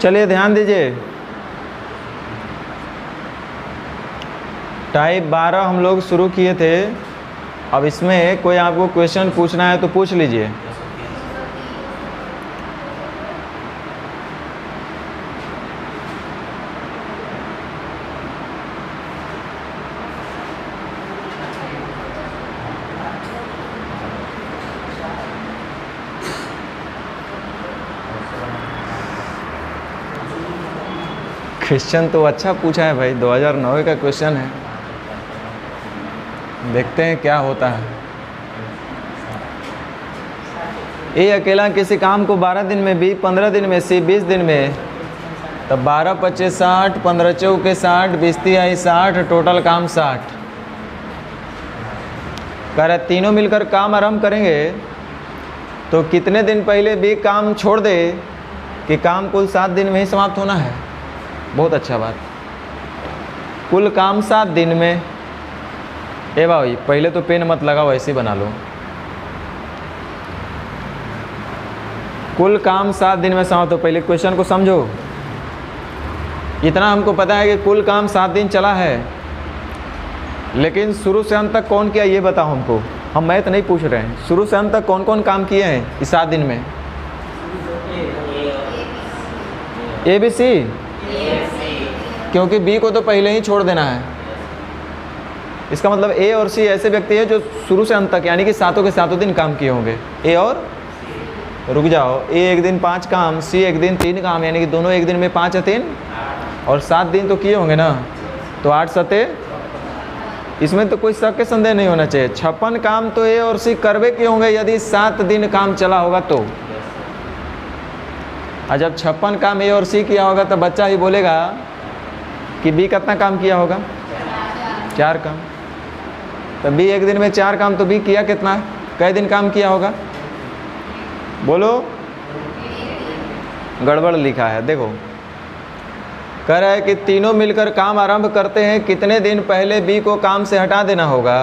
चलिए ध्यान दीजिए, टाइप 12 हम लोग शुरू किए थे। अब इसमें कोई आपको क्वेश्चन पूछना है तो पूछ लीजिए। क्वेश्चन तो अच्छा पूछा है भाई, 2009 का क्वेश्चन है। देखते हैं क्या होता है। ए अकेला किसी काम को 12 दिन में, बी 15 दिन में, सी 20 दिन में, तब 12 25 60, 15 चौके 60, 20 तिहाई 60, टोटल काम 60। कह रहा तीनों मिलकर काम आरंभ करेंगे तो कितने दिन पहले बी काम छोड़ दे कि काम कुल 7 दिन में ही समाप्त होना है। बहुत अच्छा बात, कुल काम 7 दिन में। ए भाई पहले तो पेन मत लगाओ, ऐसे ही बना लो। कुल काम 7 दिन में समाप्त हो। पहले क्वेश्चन को समझो। इतना हमको पता है कि कुल काम 7 दिन चला है, लेकिन शुरू से अंत तक कौन किया ये बताओ हमको। हम मैथ नहीं पूछ रहे हैं, शुरू से अंत तक कौन कौन काम किए हैं इस 7 दिन में। ए बी सी, क्योंकि बी को तो पहले ही छोड़ देना है। इसका मतलब ए और सी ऐसे व्यक्ति है जो शुरू से अंत तक यानी कि सातों के सातों दिन काम किए होंगे। ए और रुक जाओ, ए एक दिन 5 काम, सी एक दिन 3 काम, यानी कि दोनों एक दिन में 5 3 और 7 दिन तो किए होंगे ना, तो 8 7। इसमें तो कोई शक के संदेह नहीं होना चाहिए। 56 काम तो ए और सी करवे किए होंगे यदि 7 दिन काम चला होगा तो। और जब 56 काम ए और सी किया होगा तो बच्चा ही बोलेगा कि बी कितना काम किया होगा, 4 काम। तो बी एक दिन में 4 काम, तो बी किया कितना, कई दिन काम किया होगा बोलो। गड़बड़ लिखा है देखो, कह रहा है कि तीनों मिलकर काम आरंभ करते हैं, कितने दिन पहले बी को काम से हटा देना होगा।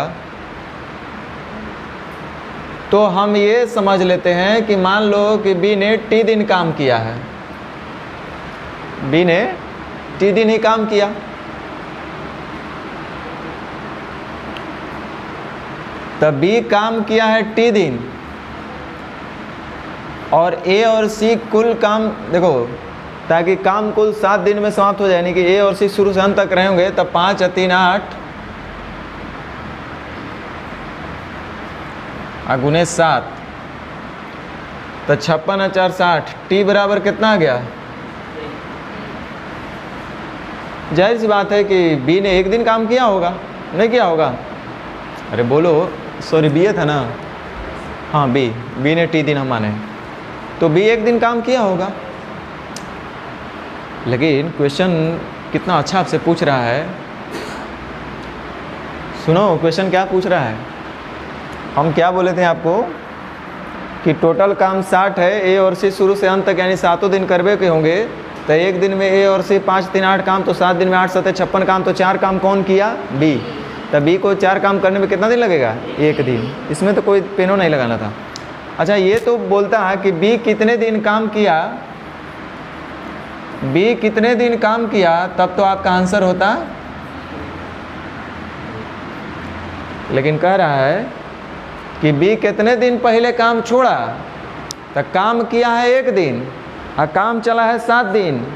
तो हम ये समझ लेते हैं कि मान लो कि बी ने टी दिन काम किया है, बी ने टी दिन ही काम किया। तब बी काम किया है टी दिन, और ए और सी कुल काम देखो, ताकि काम कुल 7 दिन में समाप्त हो जाए, यानी कि ए और सी शुरू से अंत तक रहे होंगे। तब 5 3 8 गुने 7, तो 56 4 60। टी बराबर कितना आ गया। जाहिर सी बात है कि बी ने एक दिन काम किया होगा, नहीं किया होगा। अरे बोलो, सॉरी बी था ना, हाँ बी ने टी दिन हम माने, तो बी एक दिन काम किया होगा। लेकिन क्वेश्चन कितना अच्छा आपसे पूछ रहा है। सुनो क्वेश्चन क्या पूछ रहा है। हम क्या बोले थे आपको कि टोटल काम 60 है, ए और सी शुरू से अंत तक यानी 7 दिन करवे के होंगे। तो एक दिन में ए और सी 5 3 8 काम, तो 7 दिन में 8 7 56 काम, तो 4 काम कौन किया, बी। तब बी को 4 काम करने में कितना दिन लगेगा, 1 दिन। इसमें तो कोई पेनो नहीं लगाना था। अच्छा ये तो बोलता है कि बी कितने दिन काम किया, बी कितने दिन काम किया, तब तो आपका आंसर होता। लेकिन कह रहा है कि बी कितने दिन पहले काम छोड़ा, तो काम किया है 1 दिन और काम चला है 7 दिन,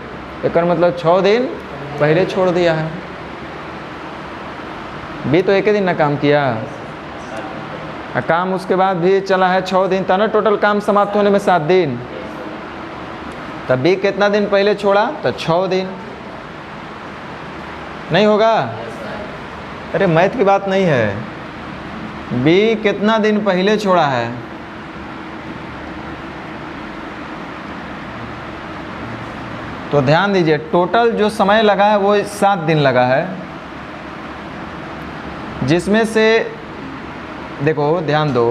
एक मतलब 6 दिन पहले छोड़ दिया है। बी तो 1 दिन ना काम किया, और काम उसके बाद भी चला है 6 दिन, था ना टोटल काम समाप्त होने में 7 दिन। तब बी कितना दिन पहले छोड़ा, तो 6 दिन। नहीं होगा, अरे मैथ की बात नहीं है। बी कितना दिन पहले छोड़ा है, तो ध्यान दीजिए टोटल जो समय लगा है वो 7 दिन लगा है, जिसमें से देखो ध्यान दो,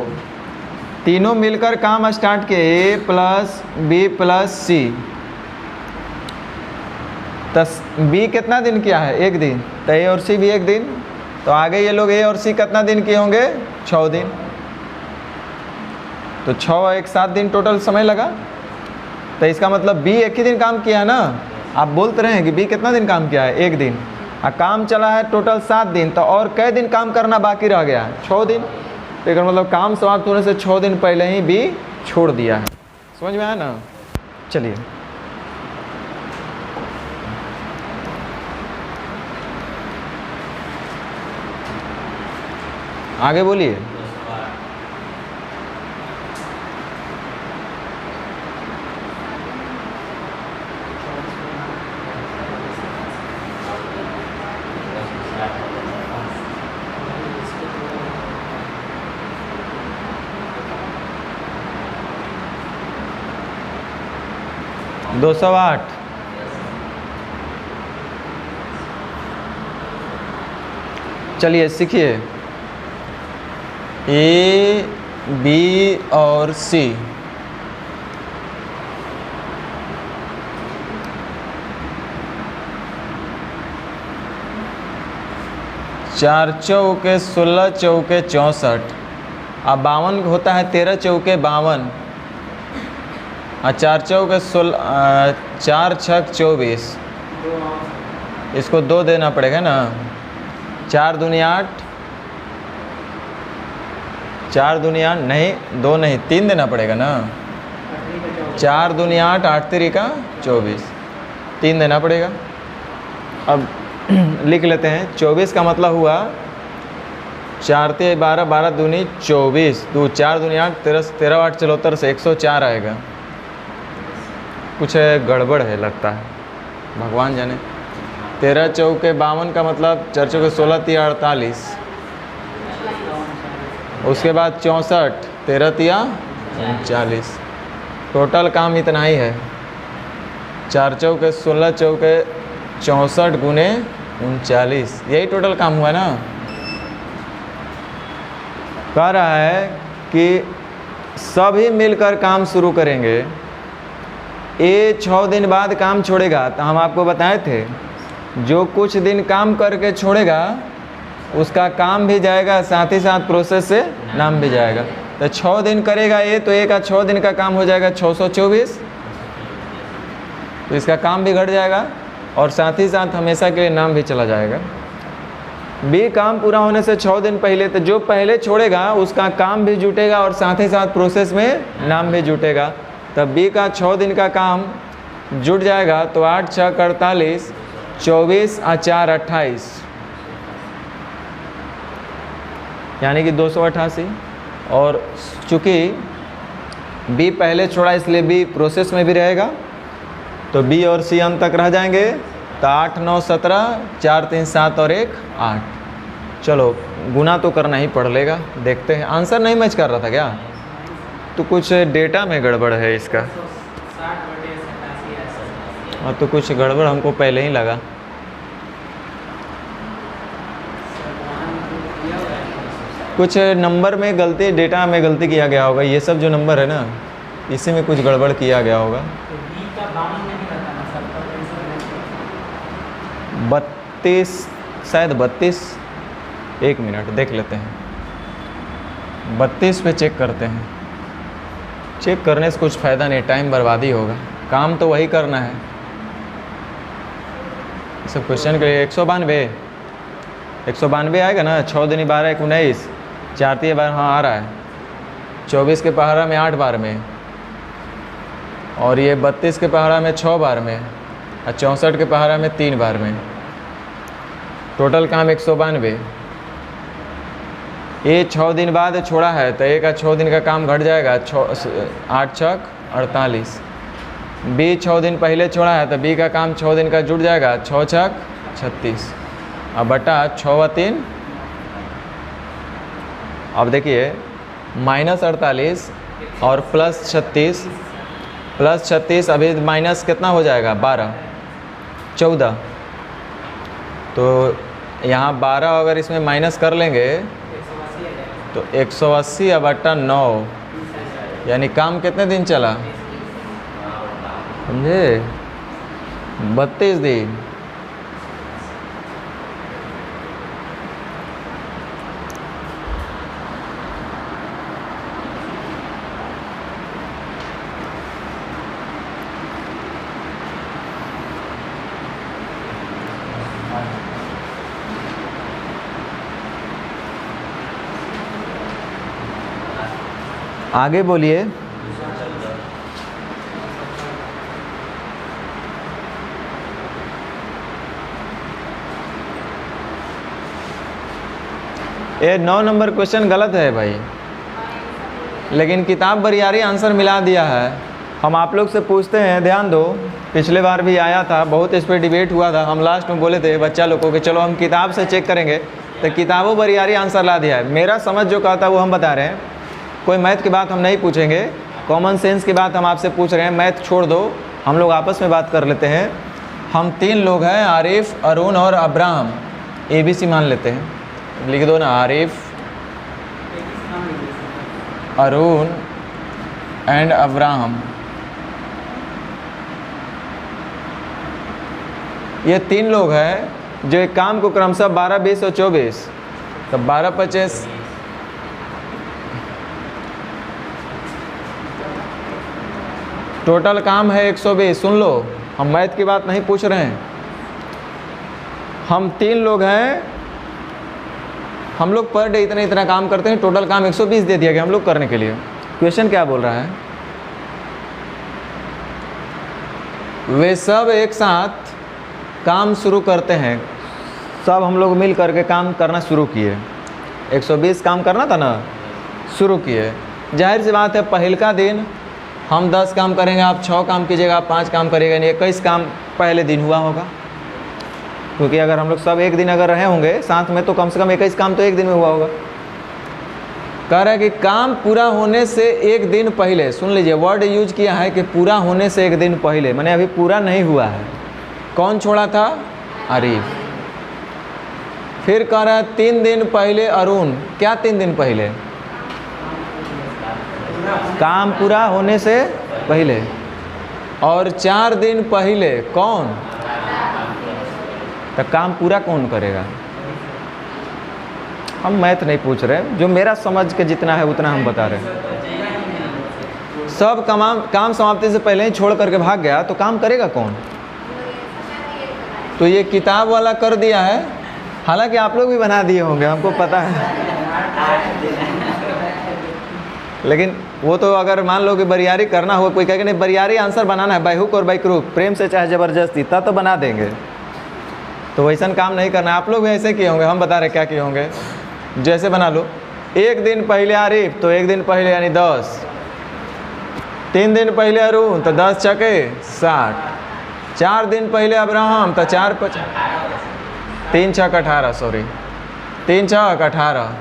तीनों मिलकर काम स्टार्ट किए, ए प्लस बी प्लस सी। तो बी कितना दिन किया है, 1 दिन, तो ए और सी भी 1 दिन। तो आगे ये लोग ए और सी कितना दिन किए होंगे, 6 दिन। तो 6 और 1 7 दिन टोटल समय लगा। तो इसका मतलब बी एक ही दिन काम किया है ना। आप बोलते रहे हैं कि बी कितना दिन काम किया है, 1 दिन, और काम चला है टोटल 7 दिन, तो और कै दिन काम करना बाकी रह गया है, 6 दिन। तो इसका मतलब काम समाप्त होने से 6 दिन पहले ही बी छोड़ दिया है। समझ में आया ना। चलिए आगे बोलिए। दो 208। चलिए सीखिए, ए बी और सी चार चौके 16 चौके 64, अब 52 होता है 13 चौके 52, और 4 चौके 16, 4 छक 24, इसको 2 देना पड़ेगा ना। 4 दूनी 8, 4 दूनी 8 नहीं, 2 नहीं 3 देना पड़ेगा ना। 4 दूनी 8, 8 3 का 24, 3 देना पड़ेगा। अब लिख लेते हैं। 24 का मतलब हुआ 4 3 12, 12 दूनी 24, 4 दूनी 8, 13 8 74 से 104 आएगा। कुछ गड़बड़ है लगता है, भगवान जाने। 13 चौके 52 का मतलब 4 चौके 16 3 48, उसके बाद 64, 13 तिया 39, टोटल काम इतना ही है। 4 चौके 16 चौके 64 गुने 39, यही टोटल काम हुआ ना। कह रहा है कि सभी मिलकर काम शुरू करेंगे। ए 6 दिन बाद काम छोड़ेगा, तो हम आपको बताए थे जो कुछ दिन काम करके छोड़ेगा उसका काम भी जाएगा, साथ ही साथ प्रोसेस से नाम भी जाएगा। तो 6 दिन करेगा ए, तो ए का 6 दिन का काम हो जाएगा 624, तो इसका काम भी घट जाएगा और साथ ही साथ हमेशा के लिए नाम भी चला जाएगा। बी काम पूरा होने से 6 दिन पहले, तो जो पहले छोड़ेगा उसका काम भी जुटेगा और साथ ही साथ प्रोसेस में नाम भी जुटेगा। तब बी का 6 दिन का काम जुट जाएगा, तो 8 6 48, 24 और 4 28, यानी कि 288। और चूँकि बी पहले छोड़ा इसलिए बी प्रोसेस में भी रहेगा, तो बी और सी अंत तक रह जाएंगे। तो 8 9 17, 4 3 7 और 1 8। चलो गुना तो करना ही पड़ लेगा, देखते हैं। आंसर नहीं मैच कर रहा था क्या? तो कुछ डेटा में गड़बड़ है इसका, और तो कुछ गड़बड़ हमको पहले ही लगा। कुछ नंबर में गलती, डेटा में गलती किया गया होगा। ये सब जो नंबर है ना, इसी में कुछ गड़बड़ किया गया होगा। 32 शायद 32, 1 मिनट देख लेते हैं। 32 पे चेक करते हैं। चेक करने से कुछ फ़ायदा नहीं, टाइम बर्बादी होगा, काम तो वही करना है। सब क्वेश्चन के लिए 192 आएगा ना। 6 दूनी 12 19, 4 3 12, हाँ आ रहा है। 24 के पहाड़ा में 8 बार में, और ये 32 के पहाड़ा में 6 बार में, और 64 के पहाड़ा में 3 बार में। टोटल काम 192। ये 6 दिन बाद छोड़ा है, तो ए का 6 दिन का काम घट जाएगा। 8 6 48। बी 6 दिन पहले छोड़ा है, तो बी का काम 6 दिन का जुट जाएगा। 6 6 36, अब बटा 6 व 3। अब देखिए -48 और +36, +36 अभी माइनस कितना हो जाएगा? 12 14। तो यहाँ 12 अगर इसमें माइनस कर लेंगे तो 180 अब बटा 9, यानी काम कितने दिन चला समझे? 32 दिन। आगे बोलिए। ये 9 नंबर क्वेश्चन गलत है भाई, लेकिन किताब बरियारी आंसर मिला दिया है। हम आप लोग से पूछते हैं, ध्यान दो, पिछले बार भी आया था, बहुत इस पर डिबेट हुआ था। हम लास्ट में बोले थे बच्चा लोग को कि चलो हम किताब से चेक करेंगे, तो किताबों बरियारी आंसर ला दिया है। मेरा समझ जो कहता है वो हम बता रहे हैं, कोई मैथ की बात हम नहीं पूछेंगे, कॉमन सेंस की बात हम आपसे पूछ रहे हैं। मैथ छोड़ दो, हम लोग आपस में बात कर लेते हैं। हम 3 लोग हैं, आरिफ, अरुण और अब्राहम, ABC मान लेते हैं। लिख दो ना, आरिफ, अरुण एंड अब्राहम। ये 3 लोग हैं जो एक काम को क्रमशः 12, 20 और 24, तो 12, 25, टोटल काम है 120। सुन लो, हम मैथ की बात नहीं पूछ रहे हैं। हम 3 लोग हैं, हम लोग पर डे इतना इतना काम करते हैं, टोटल काम 120 दे दिया गया हम लोग करने के लिए। क्वेश्चन क्या बोल रहा है? वे सब एक साथ काम शुरू करते हैं, सब हम लोग मिल करके काम करना शुरू किए। 120 काम करना था ना, शुरू किए। जाहिर सी बात है, पहलका दिन हम 10 काम करेंगे, आप 6 काम कीजिएगा, आप 5 काम करिएगा, नहीं 21 काम पहले दिन हुआ होगा। क्योंकि अगर हम लोग सब एक दिन अगर रहे होंगे साथ में, तो कम से कम 21 काम तो एक दिन में हुआ होगा। कह रहा है कि काम पूरा होने से एक दिन पहले, सुन लीजिए, वर्ड यूज किया है कि पूरा होने से एक दिन पहले, माने अभी पूरा नहीं हुआ है। कौन छोड़ा था? आरिफ। फिर कह रहा है 3 दिन पहले अरुण। क्या 3 दिन पहले? काम पूरा होने से पहले। और 4 दिन पहले कौन? तो काम पूरा कौन करेगा? हम मैथ नहीं पूछ रहे, जो मेरा समझ के जितना है उतना हम बता रहे हैं। सब काम समाप्ति से पहले ही छोड़ करके भाग गया, तो काम करेगा कौन? तो ये किताब वाला कर दिया है, हालांकि आप लोग भी बना दिए होंगे, हमको पता है। लेकिन वो तो अगर मान लो कि बरियारी करना हो, कोई कहे कि नहीं बरियारी आंसर बनाना है बाय हुक और बाय क्रूक, प्रेम से चाहे ज़बरदस्ती, तब तो बना देंगे। तो वैसा काम नहीं करना। आप लोग भी ऐसे किए होंगे, हम बता रहे क्या किए होंगे। जैसे बना लो, 1 दिन पहले आरिफ, तो 1 दिन पहले यानी 10। 3 दिन पहले अरुण, तो 10 चके 60। 4 दिन पहले अब्राहम, तो 4 5 3 6 18, सॉरी 3 6 18।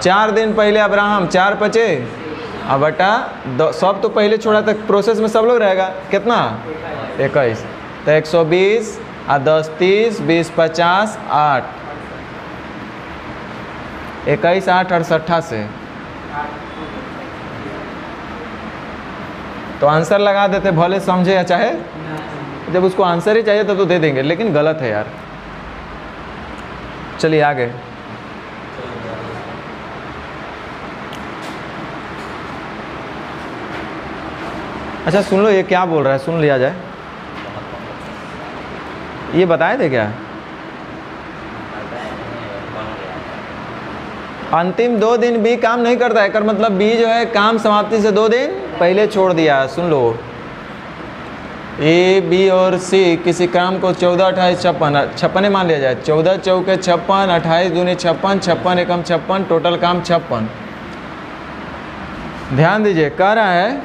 4 दिन पहले अब्राहम, 4 5 अब बटा सब तो पहले छोड़ा तक प्रोसेस में सब लोग रहेगा, कितना? 21। तो 120 और 10 30 20 50 8, 21 8 68 से। तो आंसर लगा देते, भले समझे या चाहे, जब उसको आंसर ही चाहिए तब तो दे देंगे, लेकिन गलत है यार। चलिए आगे। अच्छा सुन लो, ये क्या बोल रहा है, सुन लिया जाए। ये बताए थे क्या? अंतिम 2 दिन बी काम नहीं करता है, कर मतलब बी जो है काम समाप्ति से 2 दिन पहले छोड़ दिया। सुन लो, ए बी और सी किसी काम को 14 28 56 56 मान लिया जाए। 14 चौके 56, 28 दूनी 56, 56 एकम 56, टोटल काम 56। ध्यान दीजिए, कह रहा है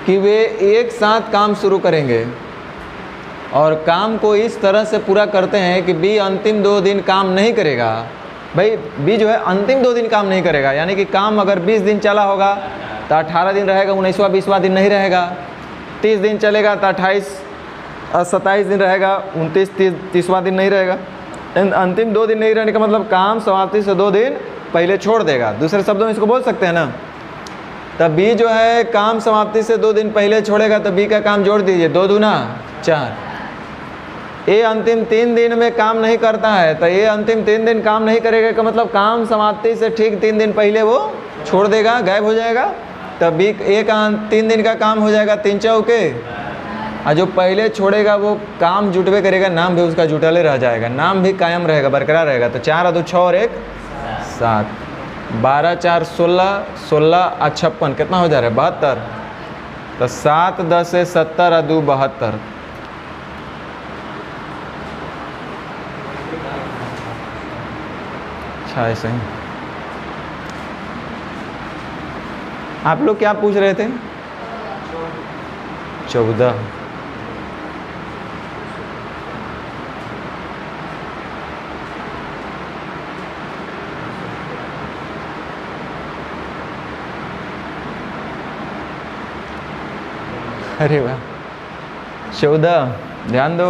कि वे एक साथ काम शुरू करेंगे और काम को इस तरह से पूरा करते हैं कि बी अंतिम 2 दिन काम नहीं करेगा। भाई बी जो है अंतिम 2 दिन काम नहीं करेगा, यानी कि काम अगर 20 दिन चला होगा तो 18 दिन रहेगा, 19वां 20वां दिन नहीं रहेगा। 30 दिन चलेगा तो 28 और 27 दिन रहेगा, 29 30वां दिन नहीं रहेगा। अंतिम 2 दिन नहीं रहने का मतलब काम समाप्ति से 2 दिन पहले छोड़ देगा। दूसरे शब्दों में इसको बोल सकते हैं ना। तब बी जो है काम समाप्ति से 2 दिन पहले छोड़ेगा, तो बी का काम जोड़ दीजिए, 2 दूना 4। ए अंतिम 3 दिन में काम नहीं करता है, तो ये अंतिम 3 दिन काम नहीं करेगा का मतलब काम समाप्ति से ठीक 3 दिन पहले वो छोड़ देगा, गायब हो जाएगा। तब बी ए का 3 दिन का काम हो जाएगा 3 चौके, और जो पहले छोड़ेगा वो काम जुटवे करेगा, नाम भी उसका जुटले रह जाएगा, नाम भी कायम रहेगा, बरकरार रहेगा। तो 4 और 2 6 और 1 7। 12 4 16, 16 और 56 कितना हो जा रहा है 72। तो 7 10 से 70 और 2 72। अच्छा ऐसे ही। आप लोग क्या पूछ रहे थे? 14। अरे वाह 14 ध्यान दो।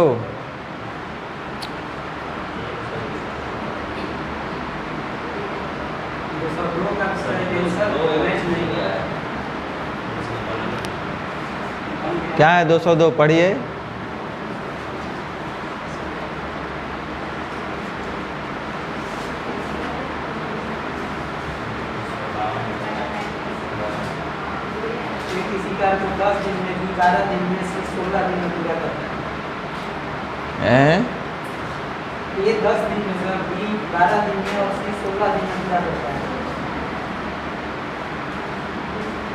क्या है 202? पढ़िए। किसी कार्य को 10 दिन में भी 12 दिन में से 16 दिन में पूरा करता है। ये 10 दिन में सर भी 12 दिन में और से 16 दिन में पूरा करता है।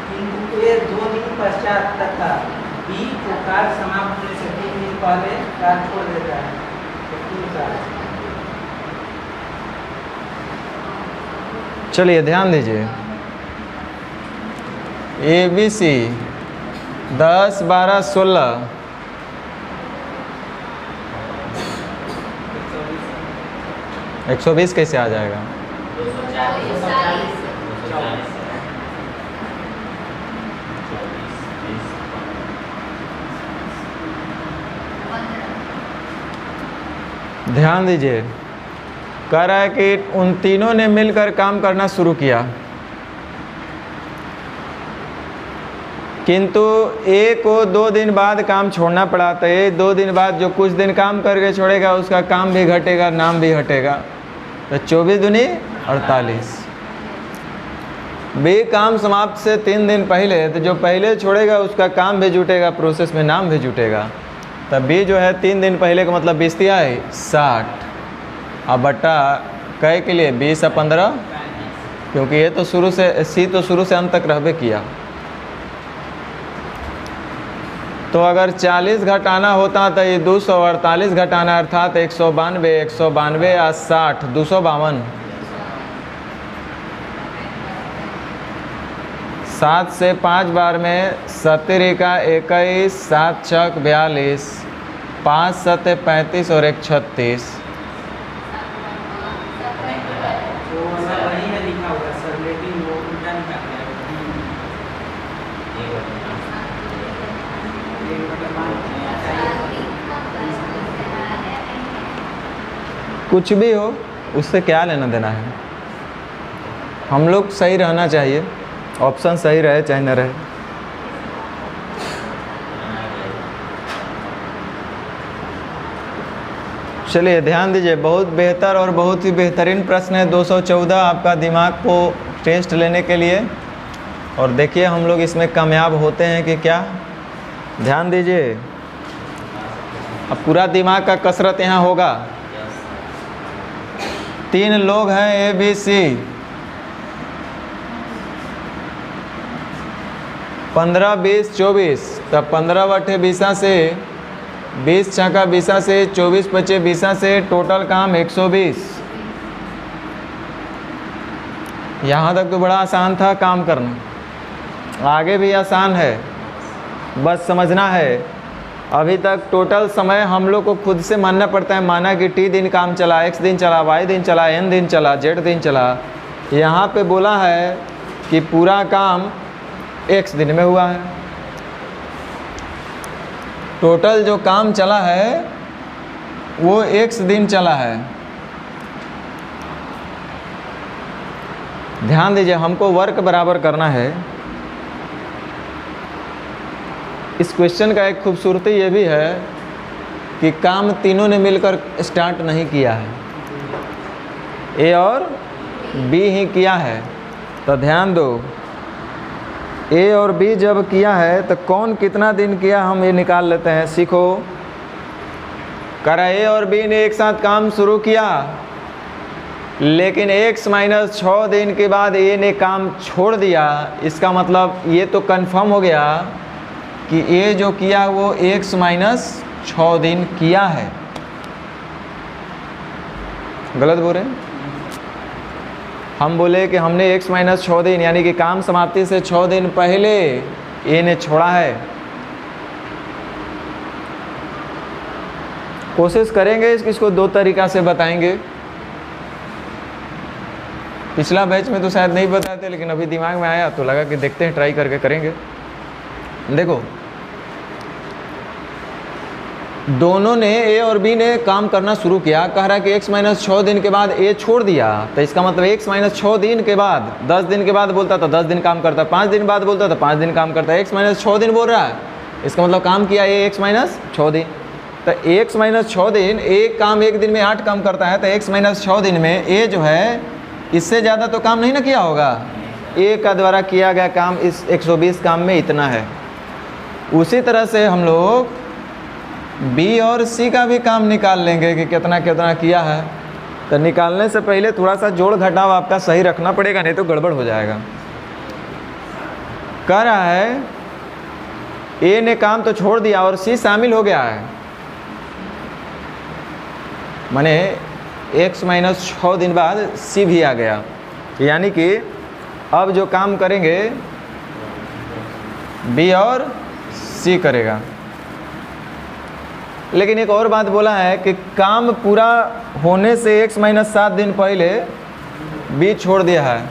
किंतु ये 2 दिन पश्चात तक बी को कार्य समाप्त होने से 3 दिन पहले कार्य छोड़ देता है। चलिए ध्यान दीजिए। ABC 10 12 16 120 कैसे आ जाएगा? 240। ध्यान दीजिए। कह रहा है कि उन तीनों ने मिलकर काम करना शुरू किया, किंतु ए को 2 दिन बाद काम छोड़ना पड़ा। तो ये 2 दिन बाद जो कुछ दिन काम करके छोड़ेगा उसका काम भी घटेगा, नाम भी हटेगा। तो 24 दूनी 48। बी काम समाप्त से 3 दिन पहले, तो जो पहले छोड़ेगा उसका काम भी जुटेगा, प्रोसेस में नाम भी जुटेगा। तब बी जो है 3 दिन पहले का मतलब 20 दिया है 60। अब बट्टा कै के लिए 20 और 15, क्योंकि ये तो शुरू से सी तो शुरू से अंत तक रहबे किया। तो अगर 40 घटाना होता तो ये 248 घटाना, अर्थात 192 192 और 60 252। 7 से 5 बार में 70 का 21, 7 छक 42, 5 7 35 और 1 36। वही है लिखा होगा सर, लेकिन वो उल्टा निकाल कुछ भी हो उससे क्या लेना देना है। हम लोग सही रहना चाहिए, ऑप्शन सही रहे चाहे न रहे। चलिए ध्यान दीजिए। बहुत बेहतर और बहुत ही बेहतरीन प्रश्न है 214 आपका दिमाग को टेस्ट लेने के लिए। और देखिए हम लोग इसमें कामयाब होते हैं कि क्या। ध्यान दीजिए, अब पूरा दिमाग का कसरत यहाँ होगा। 3 लोग हैं ABC, 15 20 24। तब 15 बटे 20 से 20 छक्का 20 से 24 बचे 20 से टोटल काम 120। यहाँ तक तो बड़ा आसान था काम करना, आगे भी आसान है, बस समझना है। अभी तक टोटल समय हम लोग को खुद से मानना पड़ता है। माना कि T दिन काम चला, X दिन चला, Y दिन चला, N दिन चला, Z दिन चला। यहाँ पे बोला है कि पूरा काम X दिन में हुआ है। टोटल जो काम चला है वो X दिन चला है। ध्यान दीजिए, हमको वर्क बराबर करना है। इस क्वेश्चन का एक खूबसूरती ये भी है कि काम तीनों ने मिलकर स्टार्ट नहीं किया है, A और B ही किया है। तो ध्यान दो, A और B जब किया है तो कौन कितना दिन किया हम ये निकाल लेते हैं। सीखो, करा A और B ने एक साथ काम शुरू किया लेकिन x माइनस 6 दिन के बाद ए ने काम छोड़ दिया। इसका मतलब ये तो कंफर्म हो गया कि ए जो किया वो x माइनस 6 दिन किया है। गलत बोल रहे हैं? हम बोले कि हमने x माइनस 6 दिन यानी कि काम समाप्ति से 6 दिन पहले ए ने छोड़ा है। कोशिश करेंगे इसको दो तरीका से बताएंगे। पिछला बैच में तो शायद नहीं बताए थे, लेकिन अभी दिमाग में आया तो लगा कि देखते हैं, ट्राई करके करेंगे। देखो, दोनों ने ए और बी ने काम करना शुरू किया। कह रहा है कि x माइनस 6 दिन के बाद ए छोड़ दिया, तो इसका मतलब x माइनस 6 दिन के बाद 10 दिन के बाद बोलता था 10 दिन काम करता, 5 दिन बाद बोलता था 5 दिन काम करता है। x माइनस 6 दिन बोल रहा है, इसका मतलब काम किया ए x माइनस 6 दिन। तो x माइनस 6 दिन, एक काम एक दिन में 8 काम करता है, तो x माइनस 6 दिन में ए जो है इससे ज़्यादा तो काम नहीं ना किया होगा। ए का द्वारा किया गया काम इस 120 काम में इतना है। उसी तरह से हम लोग बी और सी का भी काम निकाल लेंगे कि कितना कितना किया है। तो निकालने से पहले थोड़ा सा जोड़ घटाव आपका सही रखना पड़ेगा, नहीं तो गड़बड़ हो जाएगा। कह रहा है ए ने काम तो छोड़ दिया और सी शामिल हो गया है, माने x माइनस 6 दिन बाद सी भी आ गया। यानी कि अब जो काम करेंगे बी और सी करेगा। लेकिन एक और बात बोला है कि काम पूरा होने से x माइनस 7 दिन पहले बी छोड़ दिया है,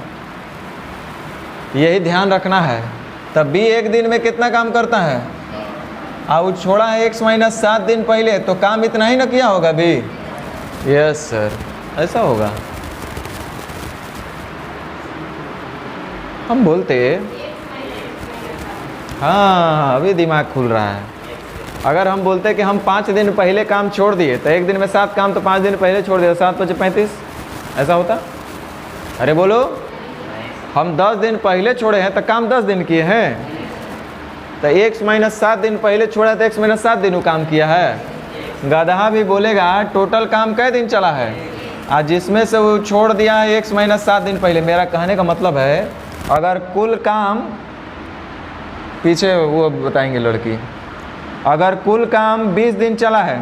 यही ध्यान रखना है। तब बी एक दिन में कितना काम करता है, और छोड़ा है x माइनस 7 दिन पहले, तो काम इतना ही ना किया होगा बी। यस सर, ऐसा होगा। हम बोलते, हाँ अभी दिमाग खुल रहा है। अगर हम बोलते कि हम 5 दिन पहले काम छोड़ दिए, तो एक दिन में 7 काम, तो 5 दिन पहले छोड़ दिया, 7 × 5 = 35, ऐसा होता? अरे बोलो, हम 10 दिन पहले छोड़े हैं तो काम 10 दिन किए हैं, तो x माइनस 7 दिन पहले छोड़ा तो x माइनस 7 दिन वो काम किया है। गधा भी बोलेगा टोटल काम कै दिन चला है, आज जिसमें से वो छोड़ दिया है x माइनस 7 दिन पहले। मेरा कहने का मतलब है, अगर कुल काम, पीछे वो बताएंगे लड़की, अगर कुल काम 20 दिन चला है,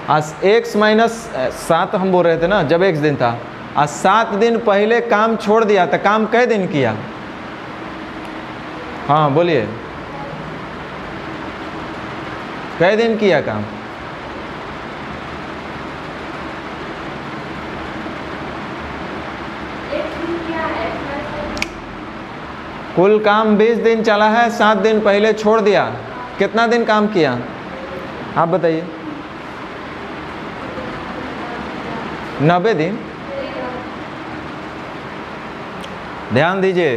आज x माइनस 7 हम बोल रहे थे ना जब x दिन था, आज 7 दिन पहले काम छोड़ दिया, तो काम कै दिन किया? हाँ बोलिए, कै दिन किया काम? कुल काम 20 दिन चला है, 7 दिन पहले छोड़ दिया, कितना दिन काम किया आप बताइए? 90 दिन। ध्यान दीजिए,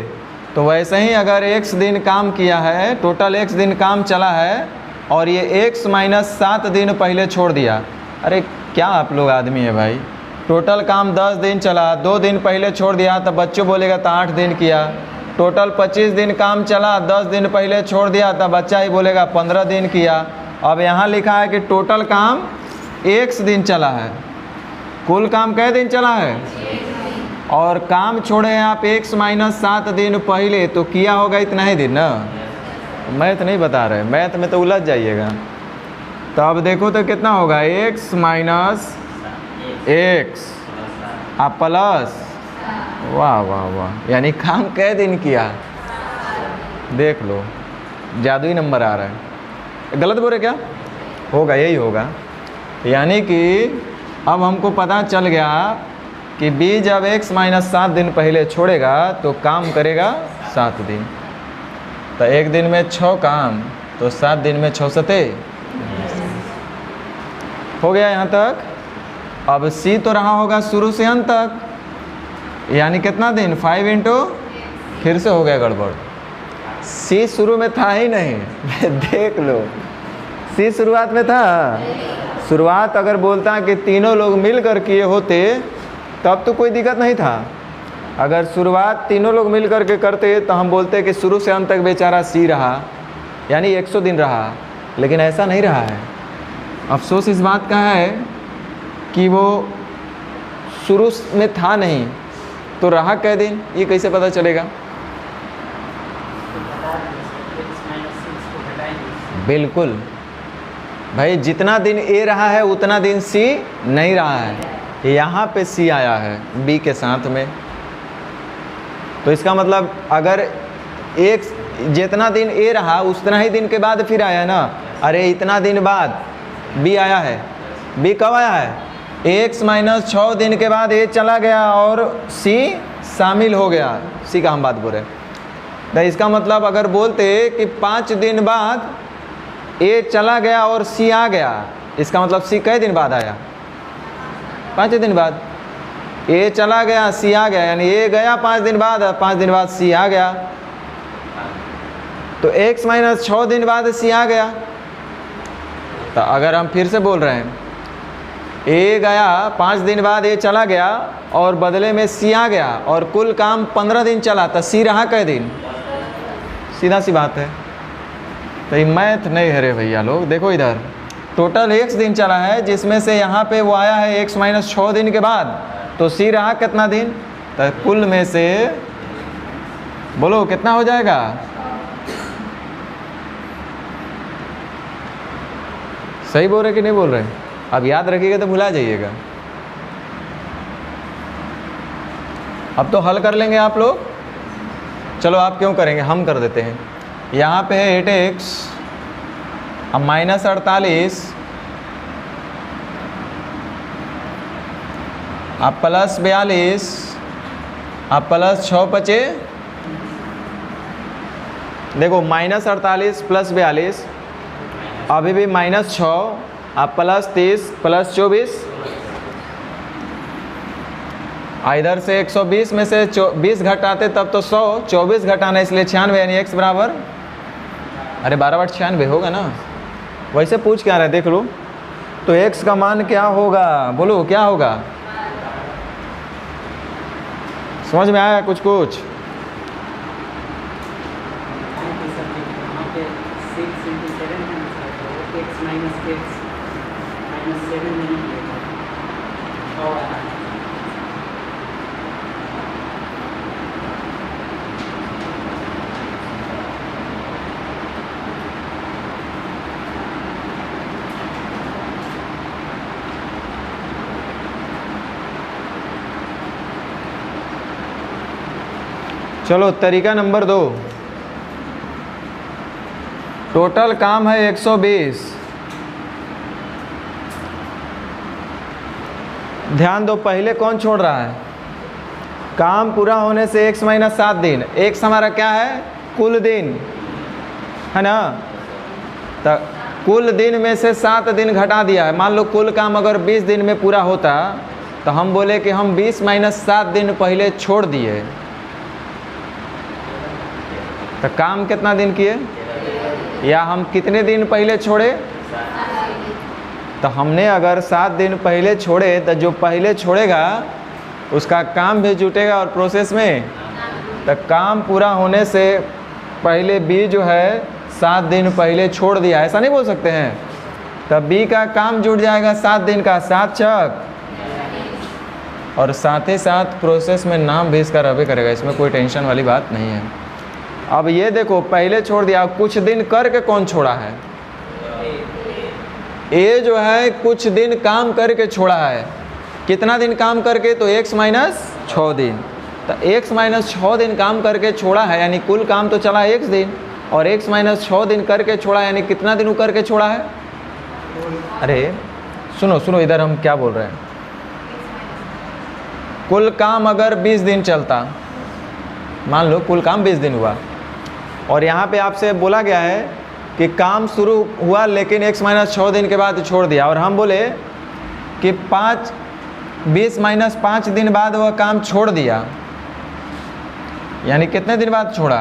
तो वैसे ही अगर x दिन काम किया है, टोटल x दिन काम चला है, और ये x माइनस 7 दिन पहले छोड़ दिया। अरे क्या आप लोग आदमी है भाई, टोटल काम 10 दिन चला, 2 दिन पहले छोड़ दिया, तो बच्चों बोलेगा तो 8 दिन किया। टोटल 25 दिन काम चला, 10 दिन पहले छोड़ दिया, तो बच्चा ही बोलेगा 15 दिन किया। अब यहाँ लिखा है कि टोटल काम x दिन चला है, कुल काम कै दिन चला है, और काम छोड़े हैं आप x माइनस 7 दिन पहले, तो किया होगा इतना ही दिन ना। मैथ नहीं बता रहे, मैथ में तो उलझ जाइएगा। तो अब देखो तो कितना होगा, x माइनस x आप प्लस, वाह वाह वाह, यानी काम कै दिन किया, देख लो जादुई नंबर आ रहा है। गलत बोल रहे क्या? होगा, यही होगा। यानी कि अब हमको पता चल गया कि b जब x माइनस 7 दिन पहले छोड़ेगा तो काम करेगा 7 दिन। तो एक दिन में 6 काम, तो 7 दिन में 6 सते हो गया यहाँ तक। अब c तो रहा होगा शुरू से अंत तक, यानी कितना दिन, 5 इंटू, फिर से हो गया गड़बड़। c शुरू में था ही नहीं देख लो, c शुरुआत में था। शुरुआत अगर बोलता कि तीनों लोग मिल कर किए होते तब तो कोई दिक्कत नहीं था। अगर शुरुआत तीनों लोग मिल कर के करते तो हम बोलते कि शुरू से अंत तक बेचारा सी रहा, यानी 100 दिन रहा, लेकिन ऐसा नहीं रहा है। अफसोस इस बात का है कि वो शुरू में था नहीं तो रहा कै दिन, ये कैसे पता चलेगा? बिल्कुल भाई, जितना दिन ए रहा है उतना दिन सी नहीं रहा है। यहाँ पे सी आया है बी के साथ में, तो इसका मतलब अगर एक जितना दिन ए रहा उतना ही दिन के बाद फिर आया ना। अरे इतना दिन बाद बी आया है, बी कब आया है? x माइनस 6 दिन के बाद ए चला गया और सी शामिल हो गया। सी का हम बात बोल रहे हैं। तो इसका मतलब अगर बोलते कि 5 दिन बाद ए चला गया और सी आ गया, इसका मतलब सी कई दिन बाद आया? 5 दिन बाद। ए चला गया सी आ गया, यानी ए गया 5 दिन बाद, 5 दिन बाद सी आ गया, तो x माइनस 6 दिन बाद सी आ गया। तो अगर हम फिर से बोल रहे हैं ए गया 5 दिन बाद ए चला गया और बदले में सी आ गया और कुल काम 15 दिन चला, तो सी रहा कै दिन? सीधा सी बात है। तो ये मैथ नहीं है रे भैया लोग। देखो इधर टोटल x दिन चला है, जिसमें से यहाँ पे वो आया है x माइनस 6 दिन के बाद, तो सी रहा कितना दिन? तो कुल में से बोलो कितना हो जाएगा? सही बोल रहे कि नहीं बोल रहे? अब याद रखिएगा तो भुला जाइएगा। अब तो हल कर लेंगे आप लोग। चलो आप क्यों करेंगे, हम कर देते हैं। यहाँ पे है 8x, अब माइनस 48, अब प्लस 42, अब प्लस 6 बचे। देखो माइनस 48 प्लस 42, अभी भी माइनस 6, अब प्लस 30 प्लस 24, इधर से 120 में से 20 घटाते तब तो 100, 24 घटाना इसलिए 96, यानी x बराबर, अरे 12/96 होगा ना। वैसे पूछ क्या रहा है देख लो। तो x का मान क्या होगा, बोलो क्या होगा? समझ में आया कुछ कुछ? चलो तरीका नंबर 2, टोटल काम है 120। ध्यान दो, पहले कौन छोड़ रहा है? काम पूरा होने से x माइनस 7 दिन। x हमारा क्या है? कुल दिन है ना। तो कुल दिन में से 7 दिन घटा दिया है। मान लो कुल काम अगर 20 दिन में पूरा होता तो हम बोले कि हम 20 माइनस 7 दिन पहले छोड़ दिए, तो काम कितना दिन किए? या हम कितने दिन पहले छोड़े? तो हमने अगर 7 दिन पहले छोड़े तो जो पहले छोड़ेगा उसका काम भी जुटेगा और प्रोसेस में, तो काम पूरा होने से पहले बी जो है 7 दिन पहले छोड़ दिया, ऐसा नहीं बोल सकते हैं। तब बी का काम जुट जाएगा 7 दिन का, 7 चक, और साथ ही साथ प्रोसेस में नाम भी इसका रहबे करेगा, इसमें कोई टेंशन वाली बात नहीं है। अब ये देखो पहले छोड़ दिया, कुछ दिन करके कौन छोड़ा है? ए जो है कुछ दिन काम करके छोड़ा है। कितना दिन काम करके? तो x माइनस 6 दिन। तो x माइनस 6 दिन काम करके छोड़ा है, यानी कुल काम तो चला x दिन, और x माइनस 6 दिन करके छोड़ा, यानी कितना दिन करके छोड़ा है? अरे सुनो सुनो, इधर हम क्या बोल रहे हैं। कुल काम अगर 20 दिन चलता, मान लो कुल काम 20 दिन हुआ, और यहाँ पे आपसे बोला गया है कि काम शुरू हुआ लेकिन x माइनस 6 दिन के बाद छोड़ दिया, और हम बोले कि 20 माइनस 5 दिन बाद वह काम छोड़ दिया, यानी कितने दिन बाद छोड़ा?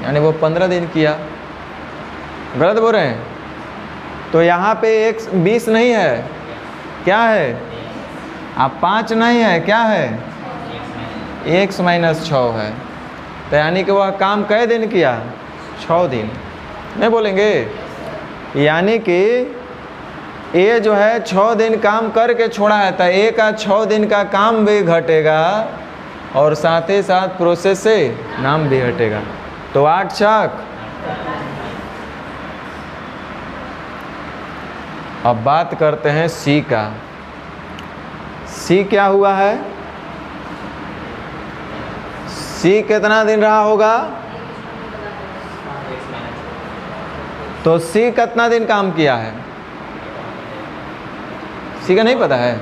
यानी वो 15 दिन किया। गलत बोल रहे हैं? तो यहाँ पे x 20 नहीं है, क्या है? आप 5 नहीं है, क्या है? x माइनस 6 है। तो यानी कि वह काम कै दिन किया? 6 दिन। नहीं बोलेंगे? यानी कि ए जो है 6 दिन काम करके छोड़ा है, तो ए का 6 दिन का काम भी घटेगा और साथ ही साथ प्रोसेस से नाम भी हटेगा। तो 8 छक। अब बात करते हैं सी का। सी क्या हुआ है? सी कितना दिन रहा होगा? तो सी कितना दिन काम किया है? सी का नहीं पता है?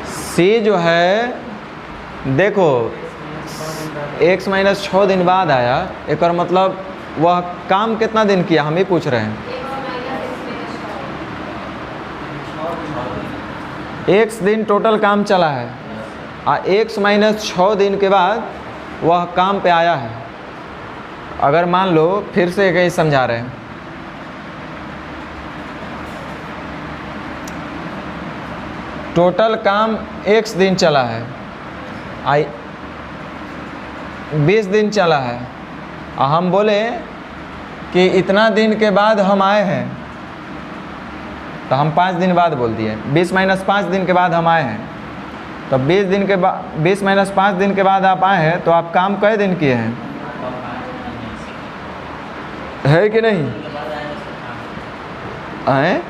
सी जो है, देखो x माइनस 6 दिन बाद आया, एक और मतलब वह काम कितना दिन किया हम ही पूछ रहे हैं। x दिन टोटल काम चला है और x माइनस 6 दिन के बाद वह काम पे आया है। अगर मान लो, फिर से कहीं समझा रहे हैं, टोटल काम x दिन चला है, 20 दिन चला है और हम बोले कि इतना दिन के बाद हम आए हैं, तो हम 5 दिन बाद बोल दिए। 20 माइनस 5 दिन के बाद हम आए हैं, तो 20 दिन के बाद 20 माइनस 5 दिन के बाद आप आए हैं, तो आप काम कई दिन किए हैं? है कि नहीं? आए?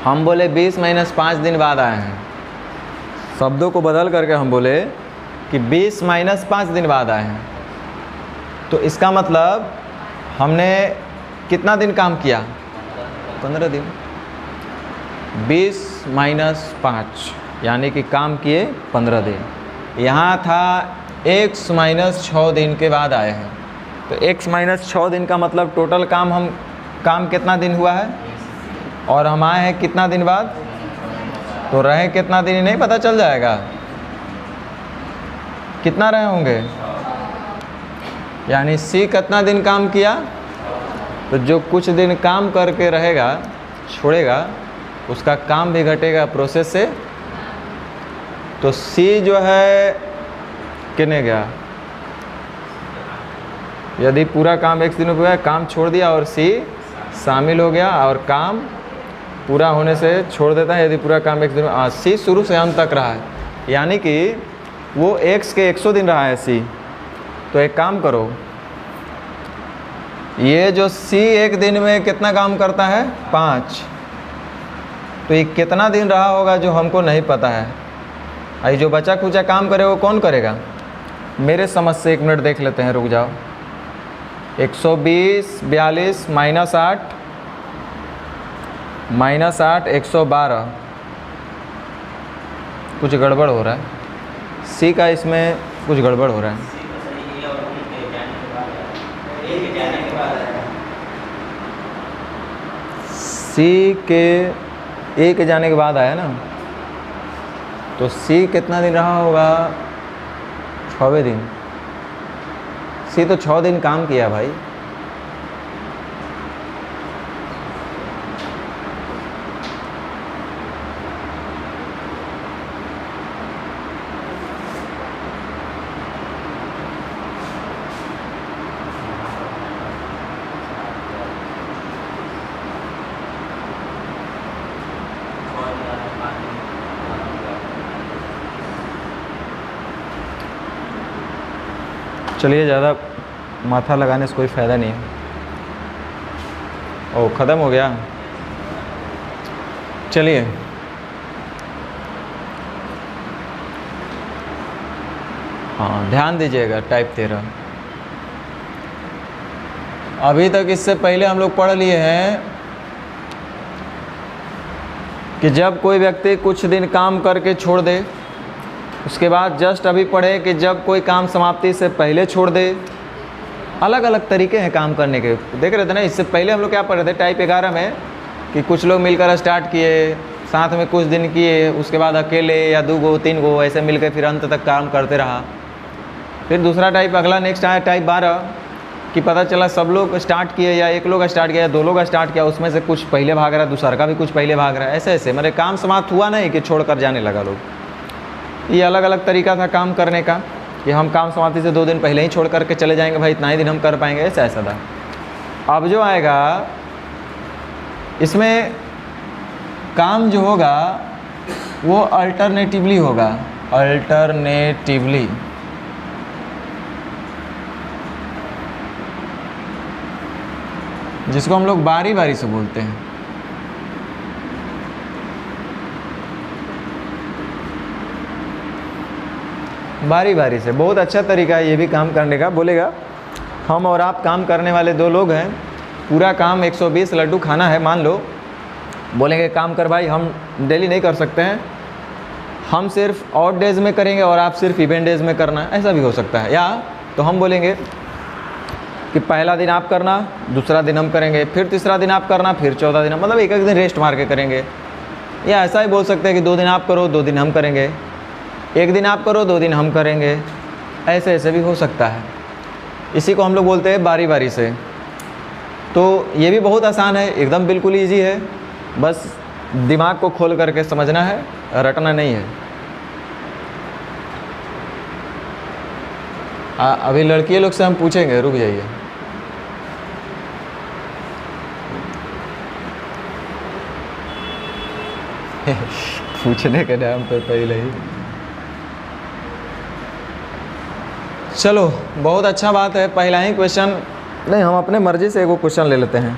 हम बोले 20 माइनस 5 दिन बाद आए हैं, शब्दों को बदल करके हम बोले कि 20 माइनस 5 दिन बाद आए हैं। तो इसका मतलब हमने कितना दिन काम किया? 15 दिन। 20 माइनस 5 यानी कि काम किए 15 दिन। यहाँ था x माइनस 6 दिन के बाद आए हैं, तो x माइनस 6 दिन का मतलब टोटल काम कितना दिन हुआ है और हम आए हैं कितना दिन बाद, तो रहे कितना दिन नहीं पता चल जाएगा? कितना रहे होंगे? यानी सी कितना दिन काम किया, तो जो कुछ दिन काम करके रहेगा, छोड़ेगा, उसका काम भी घटेगा प्रोसेस से। तो सी जो है कितने गया? यदि पूरा काम एक दिन में हुआ, काम छोड़ दिया और सी शामिल हो गया और काम पूरा होने से छोड़ देता है। यदि पूरा काम एक दिन में, सी शुरू से अंत तक रहा है, यानी कि वो x के 100 दिन रहा है सी। तो एक काम करो, ये जो सी एक दिन में कितना काम करता है? 5। तो ये कितना दिन रहा होगा जो हमको नहीं पता है। आई जो बचा खुचा काम करे वो कौन करेगा? मेरे समझ से 1 मिनट देख लेते हैं, रुक जाओ। 120 42 माइनस 8 112, कुछ गड़बड़ हो रहा है। सी का इसमें कुछ गड़बड़ हो रहा है। सी के ए के जाने के बाद आया ना, तो सी कितना दिन रहा होगा? 6वें दिन। सी तो 6 दिन काम किया भाई। चलिए, ज़्यादा माथा लगाने से कोई फ़ायदा नहीं है। ओ, ख़त्म हो गया। चलिए, हाँ ध्यान दीजिएगा। टाइप 13 अभी तक इससे पहले हम लोग पढ़ लिए हैं कि जब कोई व्यक्ति कुछ दिन काम करके छोड़ दे, उसके बाद जस्ट अभी पढ़े कि जब कोई काम समाप्ति से पहले छोड़ दे। अलग अलग तरीके हैं काम करने के, देख रहे थे ना। इससे पहले हम लोग क्या पढ़ रहे थे टाइप 11 में, कि कुछ लोग मिलकर स्टार्ट किए, साथ में कुछ दिन किए, उसके बाद अकेले या 2 गो 3 गो ऐसे मिलकर फिर अंत तक काम करते रहा। फिर दूसरा टाइप अगला नेक्स्ट आया टाइप 12, कि पता चला सब लोग स्टार्ट किए या 1 लोग स्टार्ट किया या 2 लोग स्टार्ट किया, उसमें से कुछ पहले भाग रहा है, दूसरा का भी कुछ पहले भाग रहा है। ऐसे ऐसे मेरे काम समाप्त हुआ नहीं कि छोड़ कर जाने लगा लोग। ये अलग अलग तरीका था काम करने का। कि हम काम समाप्ति से 2 दिन पहले ही छोड़ करके चले जाएंगे, भाई इतना ही दिन हम कर पाएंगे, ऐसा था। अब जो आएगा इसमें काम जो होगा वो अल्टरनेटिवली होगा, अल्टरनेटिवली। जिसको हम लोग बारी बारी से बोलते हैं। बारी बारी से बहुत अच्छा तरीका है ये भी काम करने का। बोलेगा हम और आप काम करने वाले 2 लोग हैं, पूरा काम 120 लड्डू खाना है मान लो। बोलेंगे काम कर भाई, हम डेली नहीं कर सकते हैं, हम सिर्फ ऑड डेज में करेंगे और आप सिर्फ इवेंट डेज में करना, ऐसा भी हो सकता है। या तो हम बोलेंगे कि पहला दिन आप करना, दूसरा दिन हम करेंगे, फिर तीसरा दिन आप करना, फिर चौथा दिन हम, मतलब एक दिन रेस्ट मार के करेंगे। या ऐसा ही बोल सकते हैं कि 2 दिन आप करो, 2 दिन हम करेंगे, 1 दिन आप करो, 2 दिन हम करेंगे, ऐसे ऐसे भी हो सकता है। इसी को हम लोग बोलते हैं बारी बारी से। तो ये भी बहुत आसान है, एकदम बिल्कुल ईजी है, बस दिमाग को खोल करके समझना है, रटना नहीं है। अभी लड़की लोग से हम पूछेंगे, रुक जाइए। पूछने के नाम पर पहले ही चलो, बहुत अच्छा बात है। पहला ही क्वेश्चन नहीं, हम अपने मर्जी से एगो क्वेश्चन ले लेते हैं।